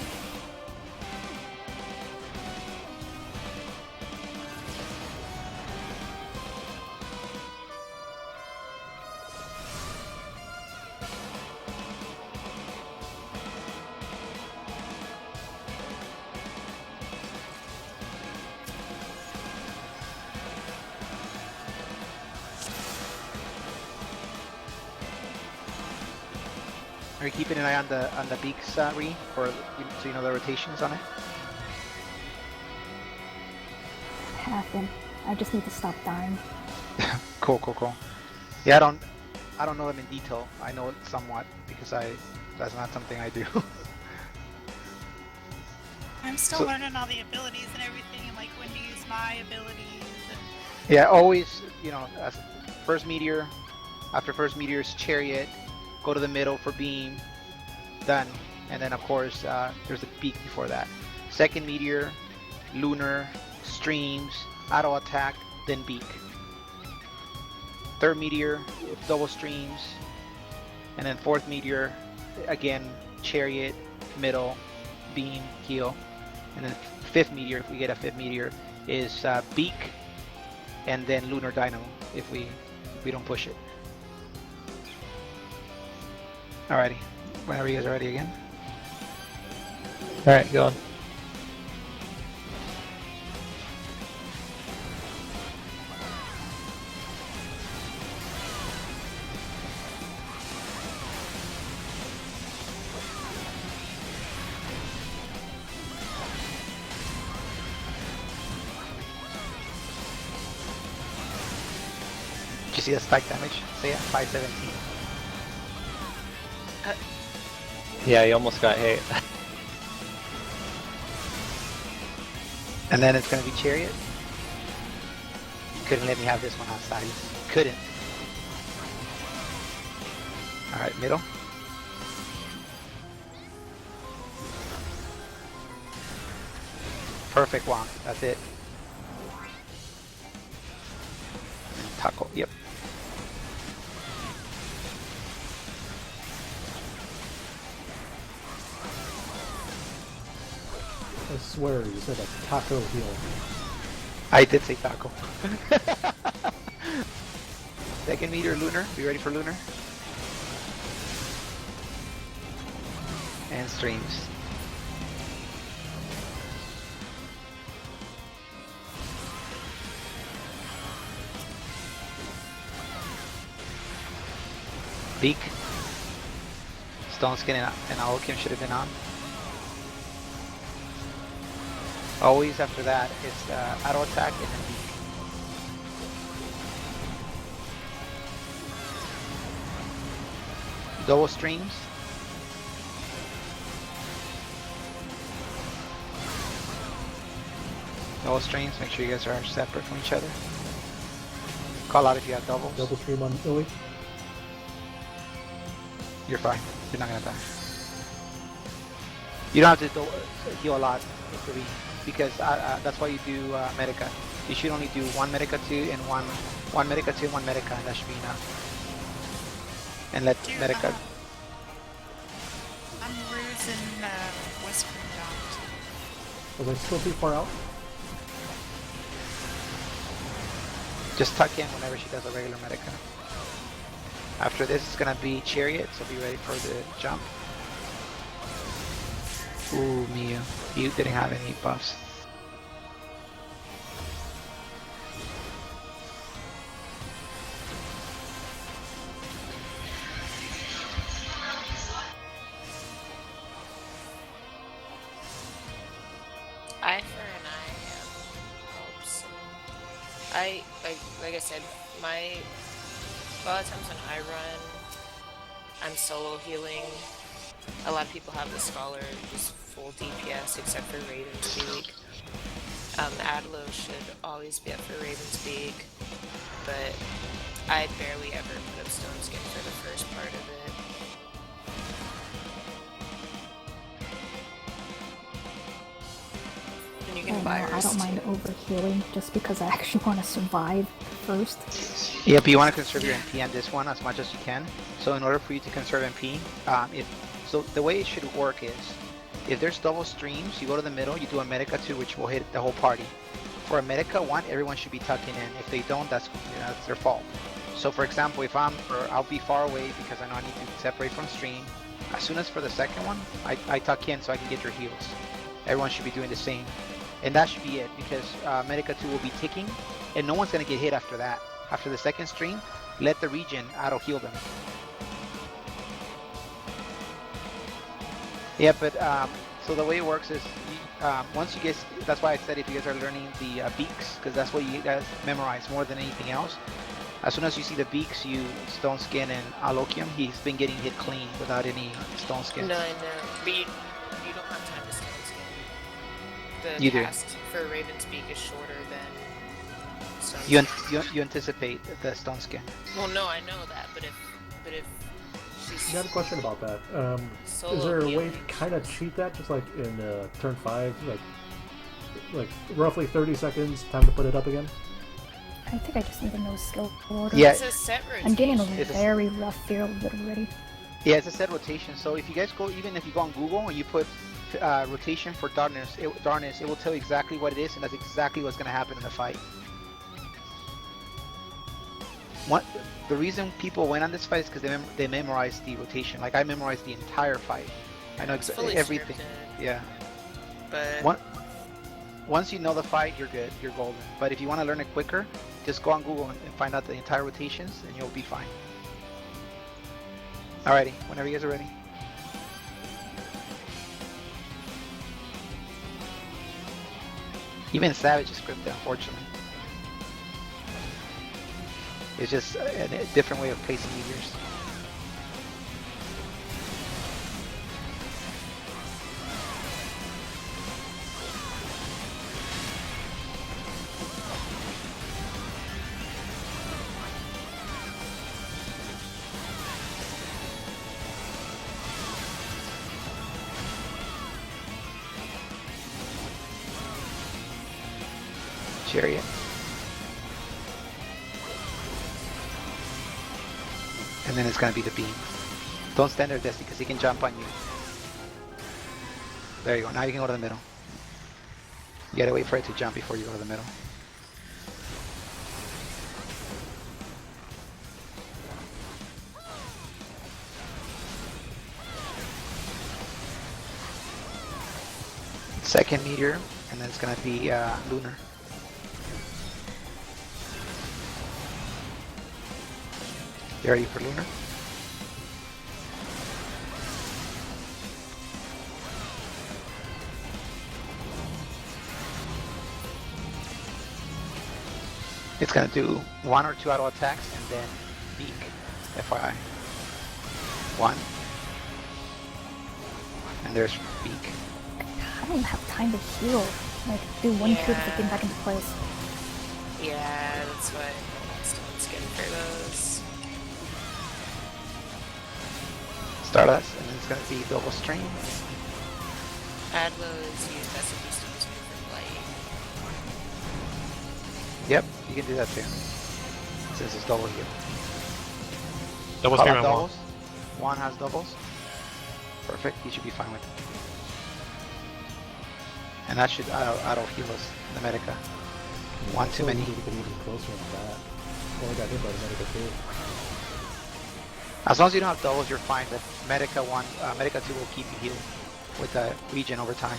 A: Are you keeping an eye on the beaks, Ree, for so you know the rotations on it?
D: Have been. I just need to stop dying.
A: Cool. Yeah, I don't know them in detail. I know it somewhat because that's not something I do.
G: I'm still learning all the abilities and everything, and like when to use my abilities. And...
A: Yeah, always, you know, as first meteor, after first meteor is chariot, go to the middle for beam, done. And then of course, there's a beak before that. Second meteor, lunar, streams, auto attack, then beak. Third meteor, double streams, and then fourth meteor, again, chariot, middle, beam, heal. And then fifth meteor, if we get a fifth meteor, is beak, and then lunar dynamo if we don't push it. Alrighty, whenever you guys are ready again.
E: Alright, go on.
A: Did you see the spike damage? So yeah, 517.
E: Yeah, you almost got hit.
A: And then it's gonna be chariot. Couldn't let me have this one outside. Couldn't. Alright, middle. Perfect wong. That's it. Taco. Yep.
B: I swear you said a taco heal.
A: I did say taco. Second meteor, lunar. Be ready for lunar. And streams. Beak. Stone Skin and Aokim should have been on. Always after that, it's auto attack and then beak. Double streams. Double streams, make sure you guys are separate from each other. Call out if you have doubles.
B: Double stream on Illy.
A: You're fine. You're not gonna die. You don't have to heal a lot because that's why you do Medica. You should only do one Medica 2 and one Medica 2 and one Medica, and that should be enough. And let Medica.
G: I'm Ruse and Whispering Dot.
B: Was I still too far out?
A: Just tuck in whenever she does a regular Medica. After this, it's gonna be Chariot, so be ready for the jump. Ooh, Miyu. You didn't have any buffs.
C: Eye for an eye helps. Like I said, a lot of times when I run, I'm solo healing. A lot of people have the Scholar just full DPS except for Ravenspeak. Adlo should always be up for Ravenspeak, but I barely ever put up Stone Skin for the first part of it. And you can buy
D: I don't mind overhealing just because I actually want to survive first.
A: Yeah, but you want to conserve your MP on this one as much as you can. So in order for you to conserve MP, so the way it should work is, if there's double streams, you go to the middle, you do a Medica 2, which will hit the whole party. For a Medica 1, everyone should be tucking in. If they don't, that's their fault. So for example, if I'll be far away because I know I need to separate from stream. As soon as for the second one, I tuck in so I can get your heals. Everyone should be doing the same. And that should be it, because Medica 2 will be ticking, and no one's going to get hit after that. After the second stream, let the regen auto-heal them. Yeah, but so the way it works is, once you guys, that's why I said if you guys are learning the beaks, because that's what you guys memorize more than anything else. As soon as you see the beaks, you Stone Skin and Alokium, he's been getting hit clean without any Stone Skin.
C: No, but you don't have time to Stone Skin. The
A: You
C: cast for Ravenspeak is shorter than Stone Skin.
A: You anticipate the Stone Skin.
C: Well, no, I know that, but if she's...
B: I got a question about that. Is there a way to kind of cheat that, just like in turn 5, like roughly 30 seconds, time to put it up again?
D: I think I just need to know skill order.
A: Yeah.
C: It's a set rotation.
D: I'm getting a very rough feel of it already.
A: Yeah, it's a set rotation. So if you guys go, even if you go on Google and you put rotation for darkness, it will tell you exactly what it is, and that's exactly what's going to happen in the fight. The reason people went on this fight is because they memorized the rotation. Like I memorized the entire fight. I know everything.
C: Scripted.
A: Yeah.
C: But
A: once you know the fight, you're good. You're golden. But if you want to learn it quicker, just go on Google and find out the entire rotations, and you'll be fine. Alrighty, whenever you guys are ready. Even Savage is scripted, unfortunately. It's just a different way of placing meteors. Chariot. And then it's gonna be the beam. Don't stand there, Desi, because he can jump on you. There you go. Now you can go to the middle. You gotta wait for it to jump before you go to the middle. Second meteor, and then it's gonna be lunar. You ready for lunar? It's gonna do 1 or 2 auto attacks and then beak, FYI. 1. And there's beak.
D: I don't have time to heal. Like, do one cube to get back into place.
C: yeah, that's why Stone Skin for those.
A: Stardust, and then it's gonna be double stream.
C: Adlo is used as a boost to use for light.
A: Yep, you can do that too. Since it's double heal.
F: Double
A: Call
F: stream
A: out
F: and
A: doubles. One has doubles. Perfect, you should be fine with it. And that should auto heal us in the Medica. One too many.
B: Even closer than that. Well, I got hit by the Medica too.
A: As long as you don't have doubles, you're fine. But Medica 1, Medica 2 will keep you healed with the regen over time.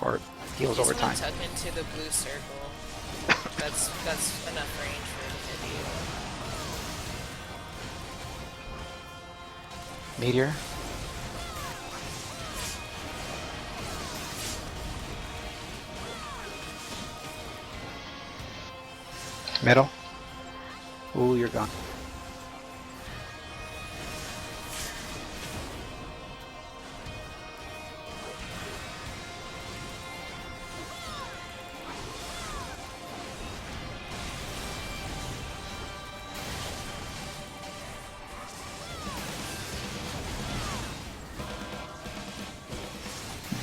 A: Or heals over time.
C: Tuck into the blue circle. That's enough range for him to heal.
A: Meteor. Middle. Ooh, you're gone.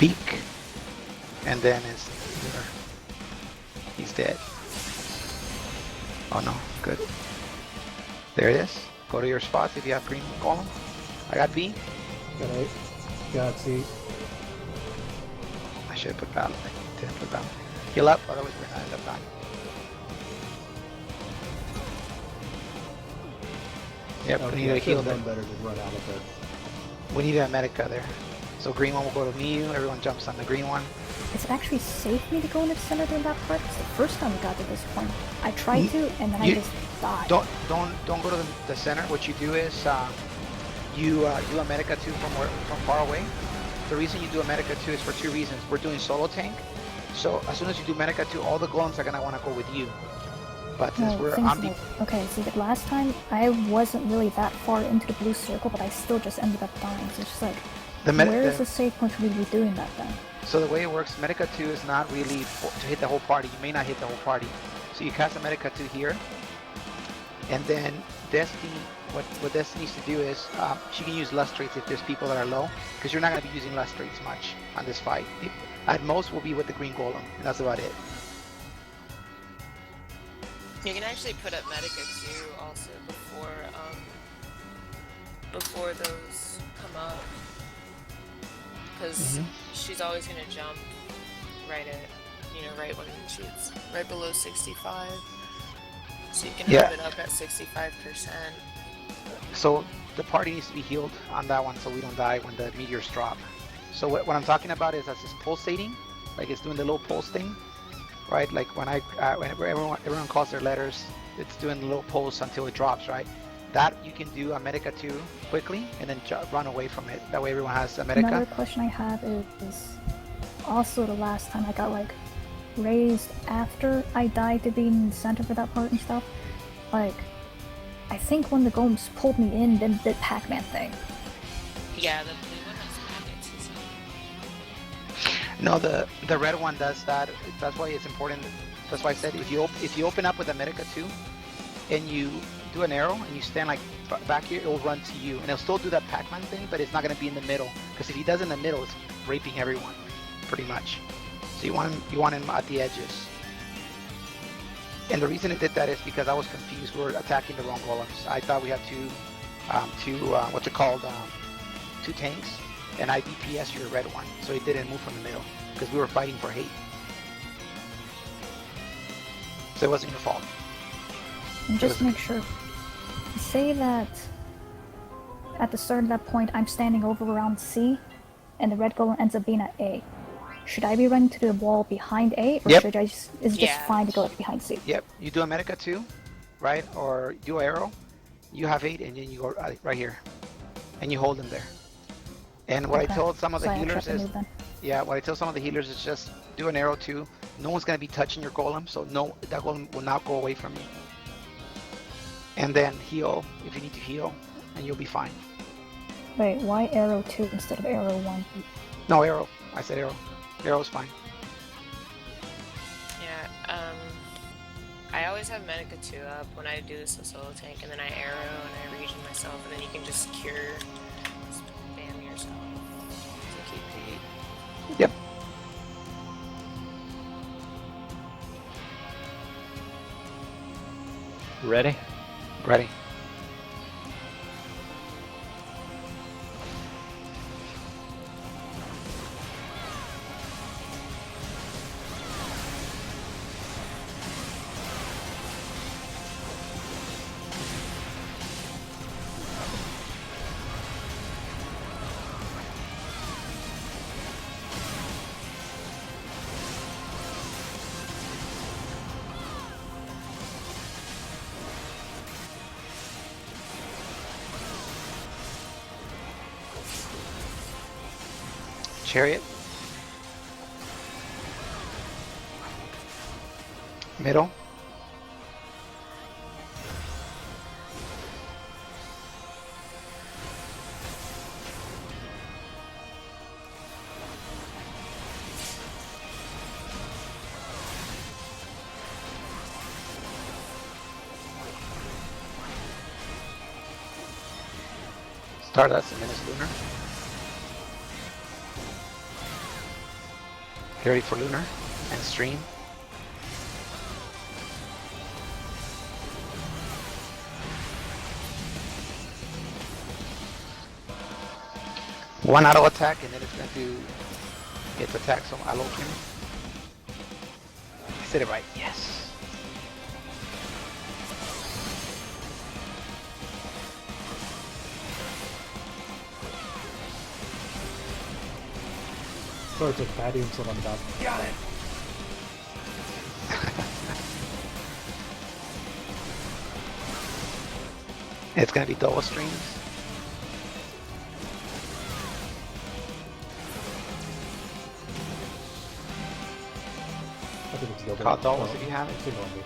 A: Beak, and then he's dead. Oh no, good. There it is. Go to your spots if you have green column. I got B.
B: Got A. Got C.
A: I should have put battle. I didn't put battle. Heal up, otherwise we're gonna end up dying. Yep,
B: Okay,
A: we need a heal there.
B: better than run out of it.
A: We need a Medica there. So green one will go to me, everyone jumps on the green one.
D: Is it actually safe for me to go into the center during that part? It's the first time we got to this point. I tried to, and then I just died.
A: Don't go to the center. What you do is you do a Medica 2 from far away. The reason you do a Medica 2 is for two reasons. We're doing solo tank, so as soon as you do Medica 2, all the golems are gonna want to go with you. But since we're on
D: okay, see, the last time I wasn't really that far into the blue circle, but I still just ended up dying. So it's just like, where is the safe point for me to be doing that then?
A: So the way it works, Medica 2 is not really to hit the whole party. You may not hit the whole party. So you cast a Medica 2 here, and then Destiny, what Destiny needs to do is, she can use lustrates if there's people that are low, because you're not going to be using lustrates much on this fight. At most, we'll be with the green golem, and that's about it.
C: You can actually put up Medica 2 also before those come up. Because she's always going to jump right right when she's right below 65. So you can have it up at 65%.
A: So the party needs to be healed on that one so we don't die when the meteors drop. So what I'm talking about is that's just pulsating, like it's doing the little pulse thing, right? Like when everyone calls their letters, it's doing the little pulse until it drops, right? That you can do a Medica 2 quickly and then run away from it. That way everyone has a Medica.
D: Another question I have is also the last time I got like raised after I died to be in the center for that part and stuff. Like, I think when the golems pulled me in, then did Pac-Man thing.
C: Yeah, the blue one has magnets.
A: No, the red one does that. That's why it's important. That's why I said if you open up with a Medica 2 and you do an arrow and you stand like back here, it'll run to you and it'll still do that Pac-Man thing, but it's not going to be in the middle, because if he does in the middle, it's raping everyone pretty much. So you want him at the edges. And the reason it did that is because I was confused. We were attacking the wrong golems. I thought we had two tanks, and I DPS your red one, so it didn't move from the middle because we were fighting for hate. So it wasn't your fault.
D: And just to make sure, say that at the start of that point I'm standing over around C and the red golem ends up being at A. Should I be running to the wall behind A, or should I is it just fine to go behind C?
A: Yep, you do a Medica 2, right? Or do an arrow, you have 8 and then you go right here. And you hold them there. And what I told some of the healers is, what I tell some of the healers is just do an arrow 2. No one's going to be touching your golem, so no, that golem will not go away from you. And then heal if you need to heal, and you'll be fine.
D: Wait, why arrow 2 instead of arrow 1?
A: No, arrow. I said arrow. Arrow's fine.
C: Yeah, I always have Medica 2 up when I do this with solo tank, and then I arrow and I regen myself, and then you can just cure, spam yourself to keep heat.
A: Yep.
E: Ready?
A: Ready. Chariot. Middle. Stardust and then it's Lunar. Get ready for Lunar and Stream. One auto attack and then it's going to do its attack, so I'll open. I said it right, yes.
B: So it's like patty until I'm done. Got it!
A: It's going to be double streams.
B: I think it's double.
A: Call doubles if you have it.
B: It's on me.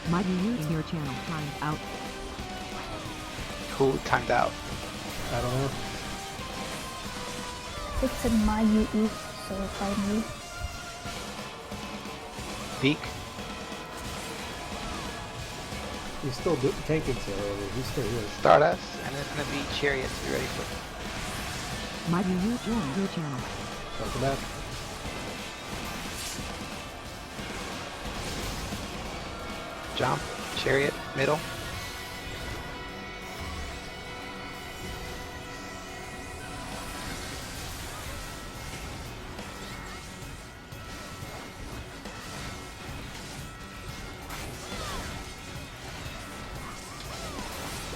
H: Might you use your channel timed out?
A: Who timed out?
B: I don't know.
D: It's in my UE, so if I move.
A: Beak.
B: He's still tanking, so he's still here.
A: Stardust, and it's going to be Chariot to be ready for.
H: Might you use your channel?
B: Welcome back.
A: Jump, Chariot, middle.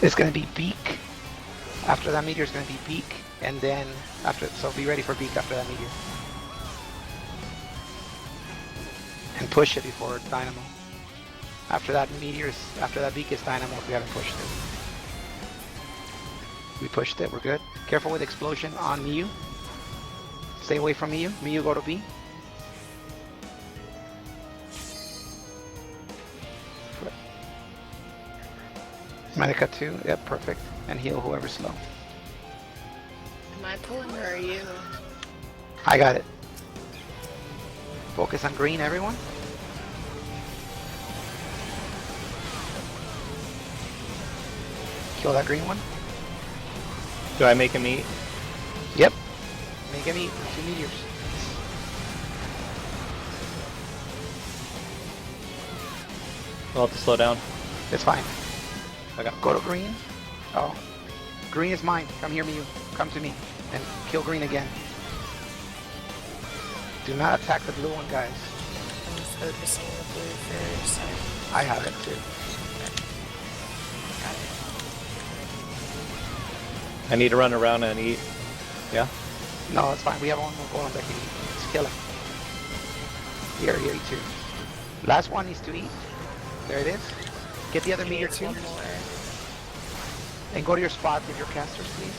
A: It's going to be Beak. After that meteor is going to be Beak, and then after, so be ready for Beak after that meteor. And push it before Dynamo. After that meteor, after that Beak is Dynamo if we haven't pushed it. We pushed it, we're good. Careful with explosion on Miyu. Stay away from Miyu. Miyu, go to B. Medica 2, yep, perfect. And heal whoever's slow.
C: Am I pulling or are you?
A: I got it. Focus on green, everyone. Kill that green one.
E: Do I make him eat?
A: Yep. Make him eat 2 meteors.
E: I'll have to slow down.
A: It's fine.
E: Okay.
A: Go to green. Oh. Green is mine. Come here, Miyu. Come to me. And kill green again. Do not attack the blue one, guys.
C: I'm focusing the blue first.
A: I have it too.
C: Got it.
E: I need to run around and eat. Yeah?
A: No, it's fine. We have one more golem that can eat. Let's kill him. Here, eat 2. Last one needs to eat. There it is. Get the other
C: He
A: meteor
C: needs
A: too.
C: one more.
A: And go to your spot with your casters, please.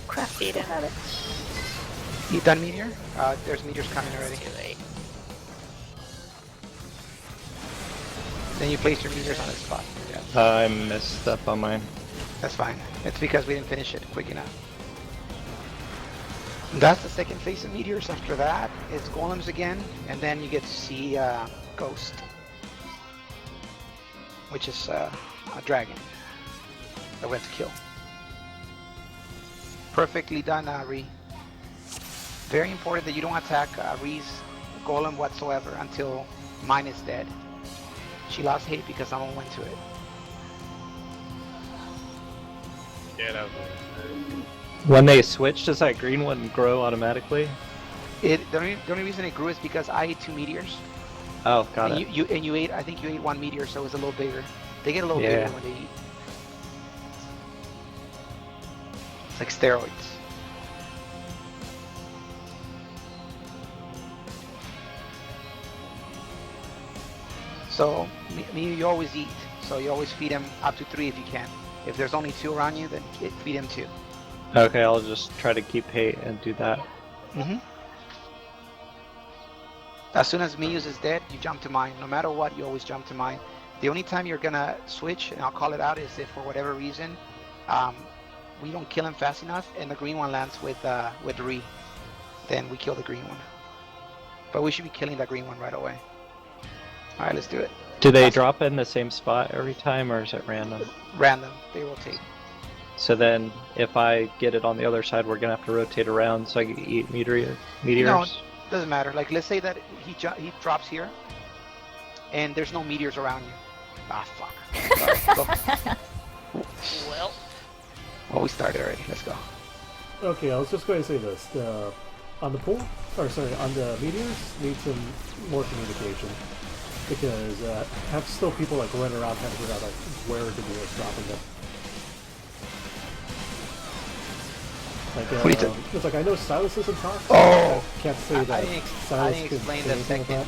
D: Crap,
C: Feed
D: still
C: him.
D: have it.
A: Eat that meteor. There's meteors coming already.
C: Too late.
A: Then you place your meteors on the spot. Yeah,
E: I messed up on mine.
A: that's fine. It's because we didn't finish it quick enough. That's the second phase of meteors. After that, it's golems again, and then you get to see Ghost, which is a dragon that we have to kill. Perfectly done, Ree. Very important that you don't attack Ree's golem whatsoever until mine is dead. She lost hate because someone went to it.
F: Yeah, that was
E: When they switch, does that green one grow automatically?
A: The only reason it grew is because I ate 2 meteors.
E: Oh, got
A: And
E: it.
A: you ate, I think you ate 1 meteor, so it was a little bigger. They get a little
E: Yeah.
A: bigger when they eat. It's like steroids. So, you always eat. So you always feed him up to 3 if you can. If there's only 2 around you, then feed him 2.
E: Okay, I'll just try to keep hate and do that.
A: Mm-hmm. As soon as Mius is dead, you jump to mine. No matter what, you always jump to mine. The only time you're gonna switch, and I'll call it out, is if for whatever reason we don't kill him fast enough and the green one lands with Re. Then we kill the green one. But we should be killing that green one right away. Alright, let's do it.
E: Do they drop in the same spot every time, or is it random?
A: Random. They rotate.
E: So then, if I get it on the other side, we're gonna have to rotate around so I can eat meteors?
A: No, doesn't matter. Like, let's say that he drops here, and there's no meteors around you. Ah, fuck. Sorry, well, we started already. Let's go.
B: Okay, I was just going to say this. On the pool, on the meteors, need some more communication. Because have still people like running around trying to figure out like where the meteors dropping them. Like, it's like I know Silas isn't talking.
A: Oh,
B: I can't say that.
A: I didn't explain the second.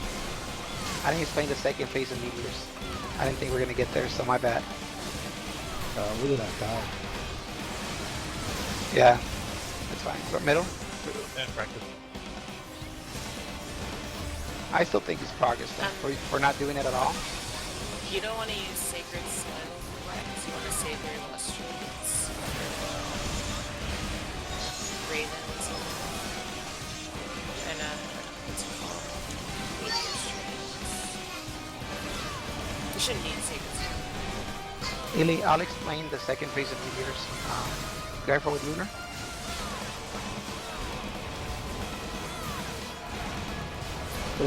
A: I didn't explain the second phase of meteors. I didn't think we were gonna get there, so my bad.
B: We didn't have time.
A: Yeah, that's fine. But middle.
F: Yeah, practice.
A: I still think it's progress for not doing it at all.
C: You don't want to use Sacred Soil for Wax. You want to save your illustrious ravens and what's it called? Meteor streams. You shouldn't need Sacred Soil.
A: Illy, I'll explain the second phase of meteors. Careful with Lunar.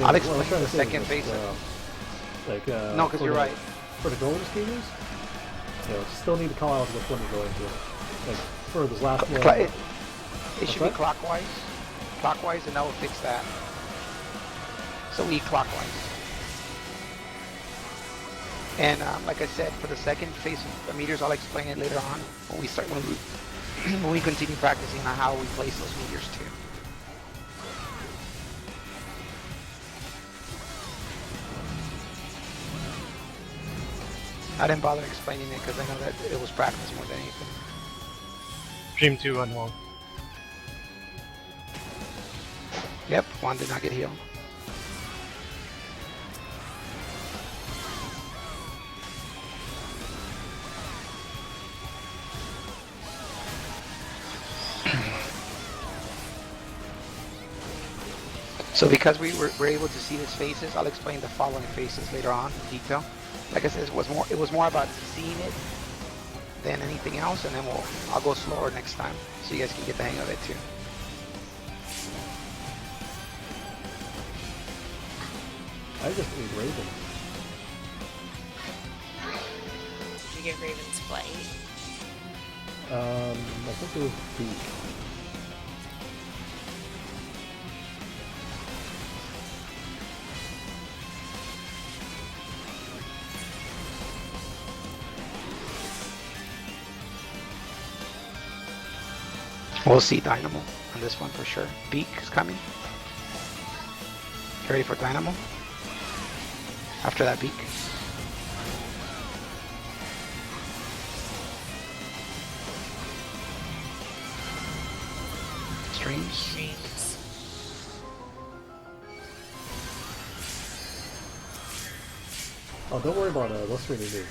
A: I'll explain the second phase. No, because you're right.
B: For the golden skiers, still need to call out which one you're going to. Like for this last one.
A: It should be clockwise. Clockwise, and that will fix that. So we clockwise. And like I said, for the second phase of meteors, I'll explain it later on when when we continue practicing on how we place those meteors too. I didn't bother explaining it because I know that it was practice more than anything.
F: Dream 2 on wall.
A: Yep, one did not get healed. So because we're able to see these phases, I'll explain the following phases later on in detail. Like I said, it was more about seeing it than anything else, and then I'll go slower next time so you guys can get the hang of it too.
B: I just need Raven.
C: Did you get Raven's Blight?
B: I think it was Beak.
A: We'll see Dynamo on this one for sure. Beak is coming. You ready for Dynamo? After that Beak. Streams.
B: Oh, don't worry about those 3 enemies.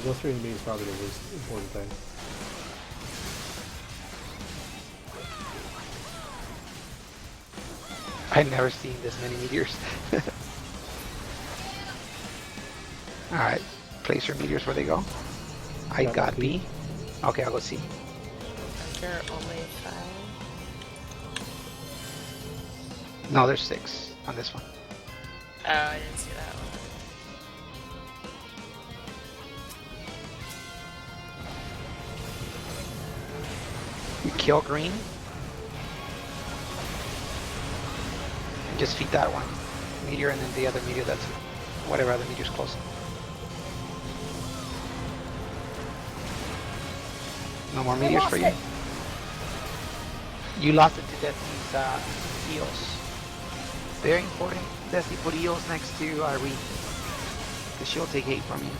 B: Those 3 enemies is probably the least important thing.
A: I've never seen this many meteors. Alright, place your meteors where they go. I got B. Okay, I'll go C.
C: Under only 5.
A: No, there's 6 on this one.
C: Oh, I didn't see that one.
A: You kill green. And just feed that one meteor, and then the other meteor that's whatever other meteor's close. No more meteors for you. You lost it to Destiny's Eos. Very important. Destiny put Eos next to Reed, because she'll take hate from you.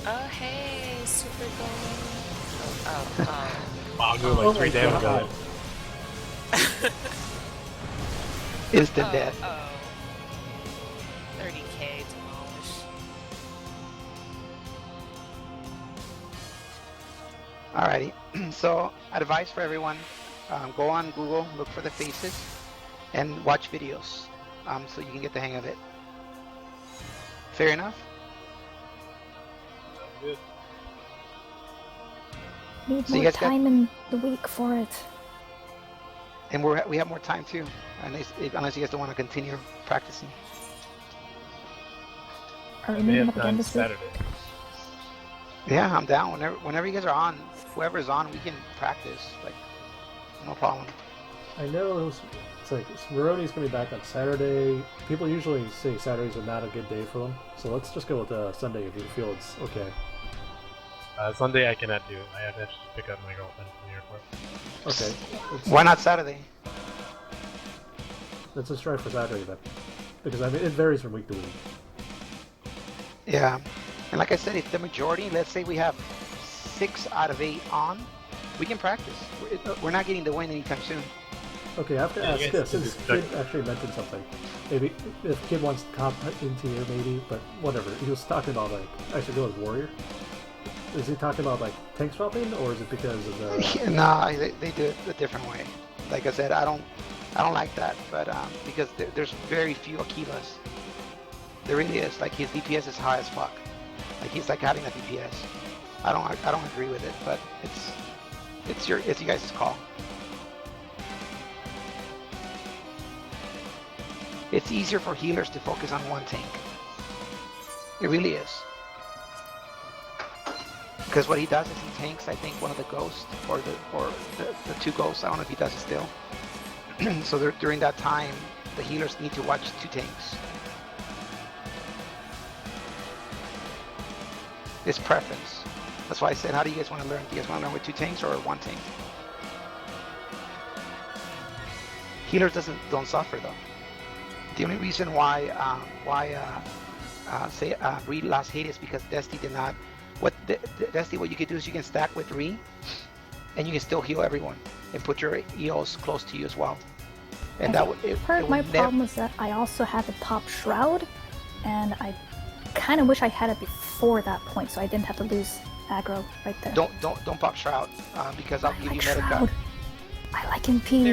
C: Oh, hey, super golden.
F: Wow, I'm doing like 3 damage on it.
A: Instant death.
C: 30k demolish.
A: Alrighty, so advice for everyone, go on Google, look for the faces, and watch videos, so you can get the hang of it. Fair enough?
F: Good.
D: Need
A: So you
D: more
A: guys got-
D: time in the week for it.
A: And we have more time too, unless you guys don't want to continue practicing.
D: Are we
F: I may
D: meeting
F: have
D: up again
F: time
D: this week?
F: Saturday.
A: Yeah, I'm down. Whenever you guys are on, whoever's on, we can practice. Like, no problem.
B: I know it's like Maroni's going to be back on Saturday. People usually say Saturdays are not a good day for them, so let's just go with Sunday if you feel it's okay.
F: Sunday I cannot do. I have to pick up my girlfriend from the airport.
B: Okay.
A: Why not Saturday?
B: Let's just try for Saturday then, because I mean it varies from week to week.
A: Yeah, and like I said, if the majority, let's say we have 6 out of 8 on, we can practice. We're not getting the win anytime soon.
B: Okay, I have to
F: Yeah,
B: ask
F: you guys
B: this.
F: can
B: Since
F: just
B: Kid
F: check.
B: actually mentioned something. Maybe if Kid wants to come into here, maybe, but whatever. He was talking about like I should go as warrior. Is he talking about like tank swapping, or is it because of the?
A: Nah, they do it a different way. Like I said, I don't like that, but because there's very few Akilas. There really is. Like his DPS is high as fuck. Like he's like having a DPS. I don't agree with it, but it's you guys' call. It's easier for healers to focus on one tank. It really is. Because what he does is he tanks, I think, one of the ghosts or the 2 ghosts. I don't know if he does it still. So during that time, the healers need to watch 2 tanks. It's preference. That's why I said, how do you guys want to learn? Do you guys want to learn with 2 tanks or 1 tank? Healers don't suffer though. The only reason why Reed lost hate is because Dusty did not. Dusty, what you can do is you can stack with Reed, and you can still heal everyone and put your EOs close to you as well. And that would.
D: Part of my problem was that I also had the pop shroud, and I kind of wish I had it before that point, so I didn't have to lose aggro right there.
A: Don't pop shroud because I'll give you medica.
D: Shroud. I like MP.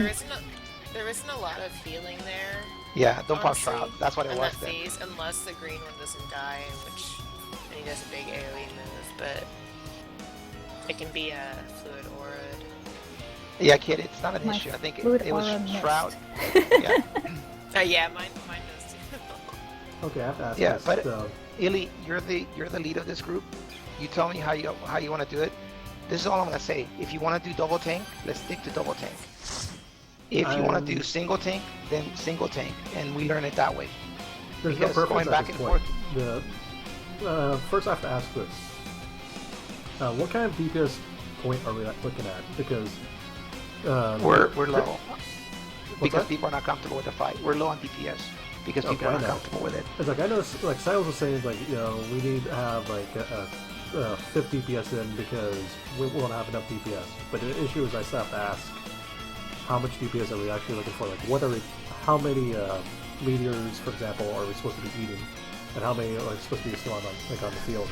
C: There isn't a lot of healing there.
A: Yeah, don't pop
C: honestly,
A: shroud. That's what it
C: in
A: was
C: that
A: then.
C: phase, unless the green one doesn't die, and he does a big AoE move, but it can be a fluid aura.
A: Yeah, kid, it's not an
D: My
A: issue. I think
D: fluid
A: it was
D: aura missed.
A: shroud. Yeah.
C: Yeah, mine does too.
B: Okay, I have to ask
A: Yeah,
B: this.
A: but Illy, you're the lead of this group. You tell me how you want to do it. This is all I'm gonna say. If you want to do double tank, let's stick to double tank. If you want to do single tank, then single tank, and we learn it that way.
B: There's
A: because
B: no
A: going
B: purpose
A: back
B: at this
A: and
B: point.
A: forth.
B: First, I have to ask this: what kind of DPS point are we looking at? Because
A: we're low because
B: that?
A: people are not comfortable with the fight. We're low on DPS because people are not comfortable with it.
B: It's like I know, like Silas was saying, like we need to have like a 50 DPS in because we won't have enough DPS. But the issue is I still have to ask how much DPS are we actually looking for? Like what are we? How many meteors, for example, are we supposed to be eating, and how many are supposed to be still on the field?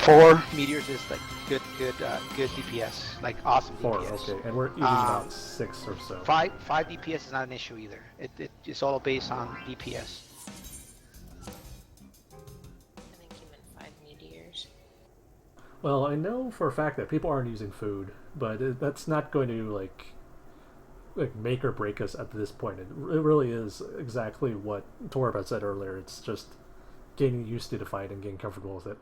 A: 4 meteors is like good DPS, like awesome
B: 4,
A: DPS.
B: okay, and we're eating about 6 or so.
A: 5 DPS is not an issue either. It's all based on DPS.
C: I think you meant 5 meteors.
B: Well, I know for a fact that people aren't using food, but that's not going to like make or break us at this point. It really is exactly what Torb had said earlier. It's just getting used to the fight and getting comfortable with it.